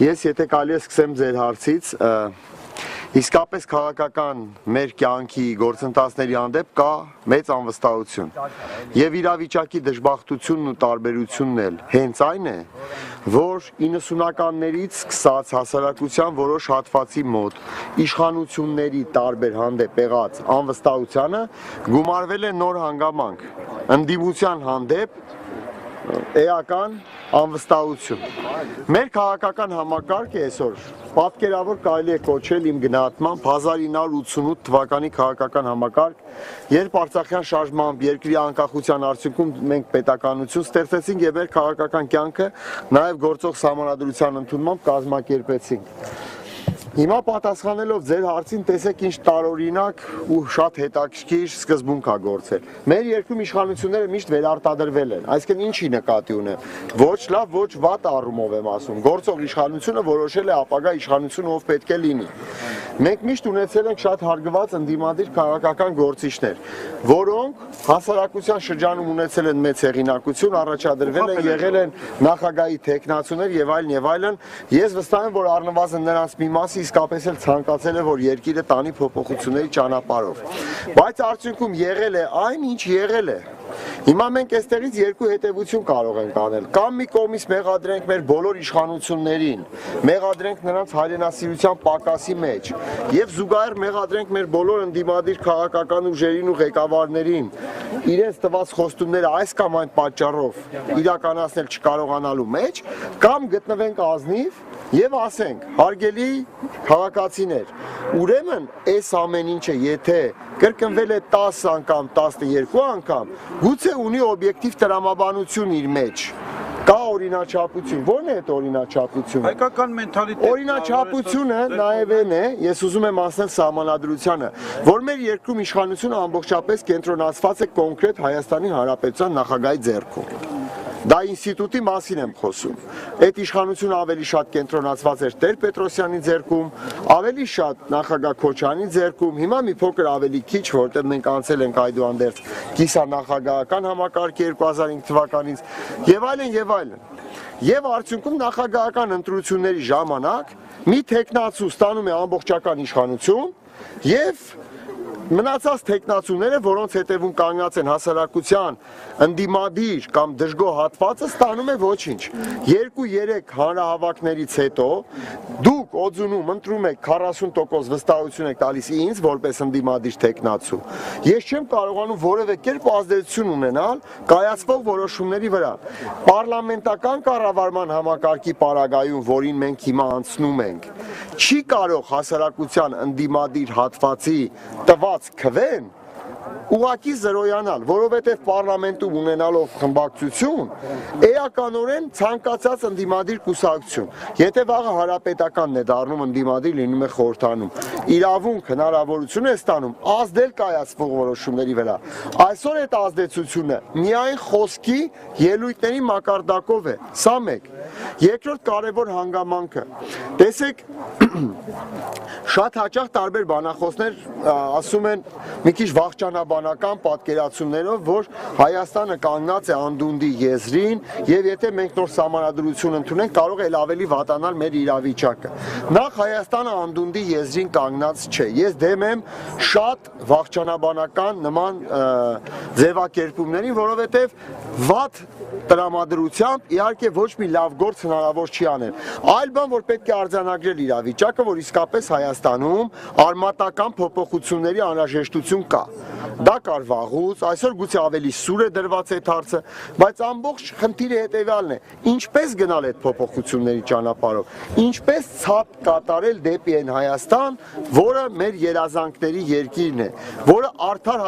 Ես եթե կարելի է սկսեմ ձեր հարցից, իսկապես քաղաքական մեր կյանքի գործընթացների հանդեպ կա մեծ անվստահություն։ Եվ իրավիճակի դժբախտությունն ու տարբերությունն էլ հենց այն է, որ 90-ականներից սկսած հասարակության որոշ հատվածի մոտ իշխանությունների տարբեր հանդեպ եղած անվստահությանը գումարվել է նոր հանգամանք, ընդդիմության հանդեպ էական անվստահություն։ Մեր քաղաքական համակարգը այսօր պատկերավոր կարելի է կոչել իմ գնահատմամբ 1988 թվականի քաղաքական համակարգ, երբ Արցախյան շարժմամբ երկրի անկախության արդյունքում մենք պետականություն ստեղծեցինք եւ մեր քաղաքական կյանքը նաեւ գործող սահմանադրության ընդունմամբ կազմակերպեցինք։ Հիմա պատասխանելով ձեր հարցին, տեսեք ինչ տարօրինակ ու շատ հետաքրքիր սկզբունք է գործել։ Մեր երկրում իշխանությունները միշտ վերարտադրվել են, այսինքն ինչի նկատի ունեմ, ոչ լավ, ոչ վատ առումով եմ ասում։ Գործող իշխանությունը որոշել է ապագա իշխանությունը ով պետք է լինի։ Մենք միշտ ունեցել ենք շատ հարգված ընդդիմադիր քաղաքական գործիչներ, որոնք հասարակության շրջանում ունեցել են մեծ հեղինակություն, առաջադրվել են, եղել են նախագահի տեխնացուներ եւ այլն։ Ես վստահ եմ, որ առնվազն նրանց մի մասը իսկապես էլ ցանկացել է, որ երկիրը տանի փոփոխությունների ճանապարհով։ Բայց արդյունքում եղել է այն, ինչ եղել է։ Հիմա մենք այստեղից երկու հետևություն կարող ենք անել։ Կամ մի կողմից մեղադրենք մեր բոլոր իշխանություններին, մեղադրենք նրանց հայրենասիրության պակասի մեջ եւ զուգահեռ մեղադրենք մեր բոլոր ընդդիմադիր քաղաքական ուժերին ու ղեկավարներին իրենց տված խոստումները այս կամ այն պատճառով իրականացնել չկարողանալու մեջ, կամ գտնվենք ազնիվ եւ ասենք, հարգելի քաղաքացիներ, ուրեմն այս ամեն ինչը եթե կրկնվել է 10 անգամ, 12 անգամ, գուցե ունի օբյեկտիվ տրամաբանություն իր մեջ։ Կա օրինաչափություն, ո՞րն է այդ օրինաչափությունը։ Հայկական մենթալիտետը։ Օրինաչափությունը նաև այն է, ես ուզում եմ ասել սահմանադրությանը, որ մեր երկրում իշխանությունը ամբողջապես կենտրոնացված է կոնկրետ Հայաստանի Հանրապետության նախագահի ձեռքում։ Դա ինստիտուտի մասին եմ խոսում։ Այդ իշխանությունը ավելի շատ կենտրոնացված էր Տեր-Պետրոսյանի ձեռքում, ավելի շատ նախագահ Քոչարյանի ձեռքում, հիմա մի փոքր ավելի քիչ, որտեղ մենք անցել ենք այդուհանդերձ կիսանախագահական համակարգի 2005 թվականից եւ այլն։ Եվ արդյունքում նախագահական ընտրությունների ժամանակ մի տեխնացու ստանում է ամբողջական իշխանություն եւ մնացած տեխնացուները, որոնց հետևում կանգնած են հասարակության ընդդիմադիր կամ դժգոհ հատվածը, ստանում է ոչինչ։ 2-3 հանրահավաքներից հետո դուք օձունում ընտրում եք 40% վստահություն եք տալիս ինձ որպես ընդդիմադիր տեխնացու։ Ես չեմ կարողանում որևէ կերպ ազդեցություն ունենալ կայացվող որոշումների վրա։ Պարլամենտական կառավարման համակարգի պարագայում, որին մենք հիմա անցնում ենք, չի կարող հասարակության ընդդիմադիր հատվածի տված քվեն ուղղակի զրոյանալ, որովհետև պարլամենտում ունենալով խմբակցություն, էականորեն ցանկացած ընդդիմադիր կուսակցություն, եթե վաղը հանրապետականն է դառնում ընդդիմադիր, լինում է խորհրդանում, իրավունք հնարավորություն է ստանում ազդել կայացվող որոշումների վրա։ Այսօր այդ ազդեցությունը միայն խոսքի ելույթների մակարդակով է, սա մեկ։ Երկրորդ կարևոր հանգամանքը, տեսեք, շատ հաճախ տարբեր բանախոսներ ասում են մի քիչ վախճանաբանական պատկերացումներով, որ Հայաստանը կանգնած է անդունդի եզրին եւ եթե մենք նոր սահմանադրություն ընդունենք, կարող է ավելի վատանալ մեր իրավիճակը։ Նախ Հայաստանը անդունդի եզրին կանգնած չէ։ Ես դեմ եմ շատ վախճանաբանական նման ձևակերպումներին, որովհետեւ վատ տրամադրությամբ իհարկե ոչ մի լավ գործ հնարավոր չի անել։ Այլ բան, որ պետք է արձանագրել իրավիճակը, որ իսկապես Հայաստանում արմատական փոփոխությունների անհրաժեշտություն կա։ Դա կար վաղուց, այսօր գուցե ավելի սուր է դրված այդ հարցը, բայց ամբողջ խնդիրը հետևյալն է. ինչպես գնալ այդ փոփոխությունների ճանապարհով, ինչպես ցապ կատարել դեպի այն Հայաստան, որը մեր երազանքների երկիրն է, որը արդար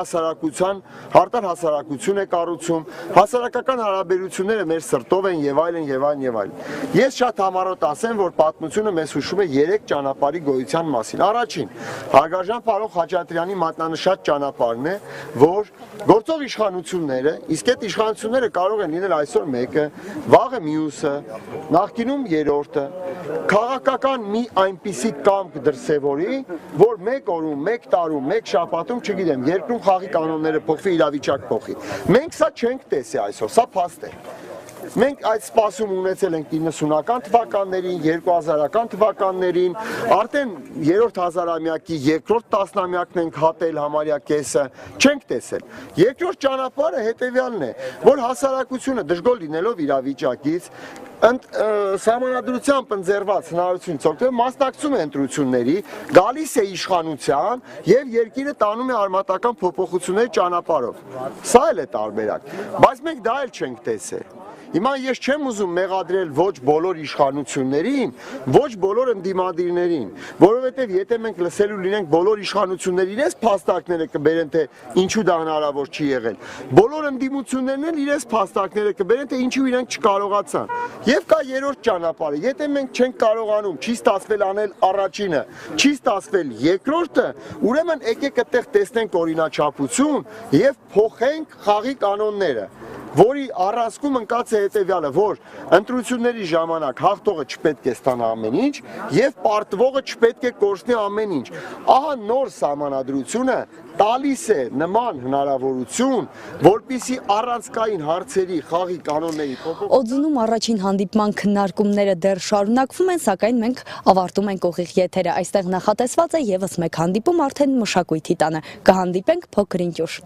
հասարակություն է կառուցում, հասարակական հարաբերությունները մեր սրտով են եւ այլն։ Ես շատ համառոտ ասեմ, որ պատմությունը մեզ հուշում է 3 ճանապարհի գոյության մասին։ Առաջին, հարգարժան պարոն Խաչատրյանի մատնանշած ճանապարհն է, որ գործող իշխանությունները, իսկ այդ իշխանությունները կարող են լինել այսօր մեկը, վաղը մյուսը, նախկինում երրորդը, քաղաքական մի այնպիսի կամք դրսևորի, որ որ մեկ օրում, մեկ տարում, մեկ շաբաթում, չգիտեմ, երկրում խաղի կանոնները փոխվի, իրավիճակ փոխի։ Մենք սա չենք տեսի այսօր, սա փաստ է։ Մենք այդ սպասում ունեցել ենք 90-ական թվականներին, 2000-ական թվականներին, արդեն 3-րդ հազարամյակի երկրորդ տասնամյակն ենք հատել համարյա կեսը, չենք տեսել։ Երկրորդ ճանապարհը հետևյալն է, որ հասարակությունը դժգոհ լինելով իրավիճակից սահմանադրությամբ ընձեռված հնարավորությունից օգտվելով մասնակցում է ընտրությունների, գալիս է իշխանության եւ երկիրը տանում է արմատական փոփոխությունների ճանապարհով։ Սա էլ է տարբերակ, բայց մենք դա էլ չենք տեսել։ Հիմա ես չեմ ուզում մեղադրել ոչ բոլոր իշխանություններին, ոչ բոլոր ընդդիմադիրներին, որովհետև եթե մենք լսելու լինենք բոլոր իշխանությունները իրենց փաստարկները կբերեն, թե ինչու դա հնարավոր չի եղել, բոլոր ընդդիմություններն էլ իրենց փաստարկները կբերեն, թե ինչու իրենք չկարողացան։ Եվ կա երրորդ ճանապարհը, եթե մենք չենք կարողանում, չի ստացվել անել առաջինը, չի ստացվել երկրորդը, ուրեմն եկեք այդտեղ տեսնենք օրինաչափություն եւ փոխենք խաղի կանոնները, որի առանցքում ընկած է հետևյալը, որ ընտրությունների ժամանակ հաղթողը չպետք է ստանա ամեն ինչ եւ պարտվողը չպետք է կորցնի ամեն ինչ։ Ահա նոր սահմանադրությունը տալիս է նման հնարավորություն, որպիսի առանցքային հարցերի խաղի կանոնների փոփոխ Օձունում առաջին հանդիպման քննարկումները դեռ շարունակվում են, սակայն մենք ավարտում ենք ուղիղ եթերը։ Այստեղ նախատեսված է եւս մեկ հանդիպում արդեն Մշակույթի տանը։ Կհանդիպենք փոքր ինչ ուշ։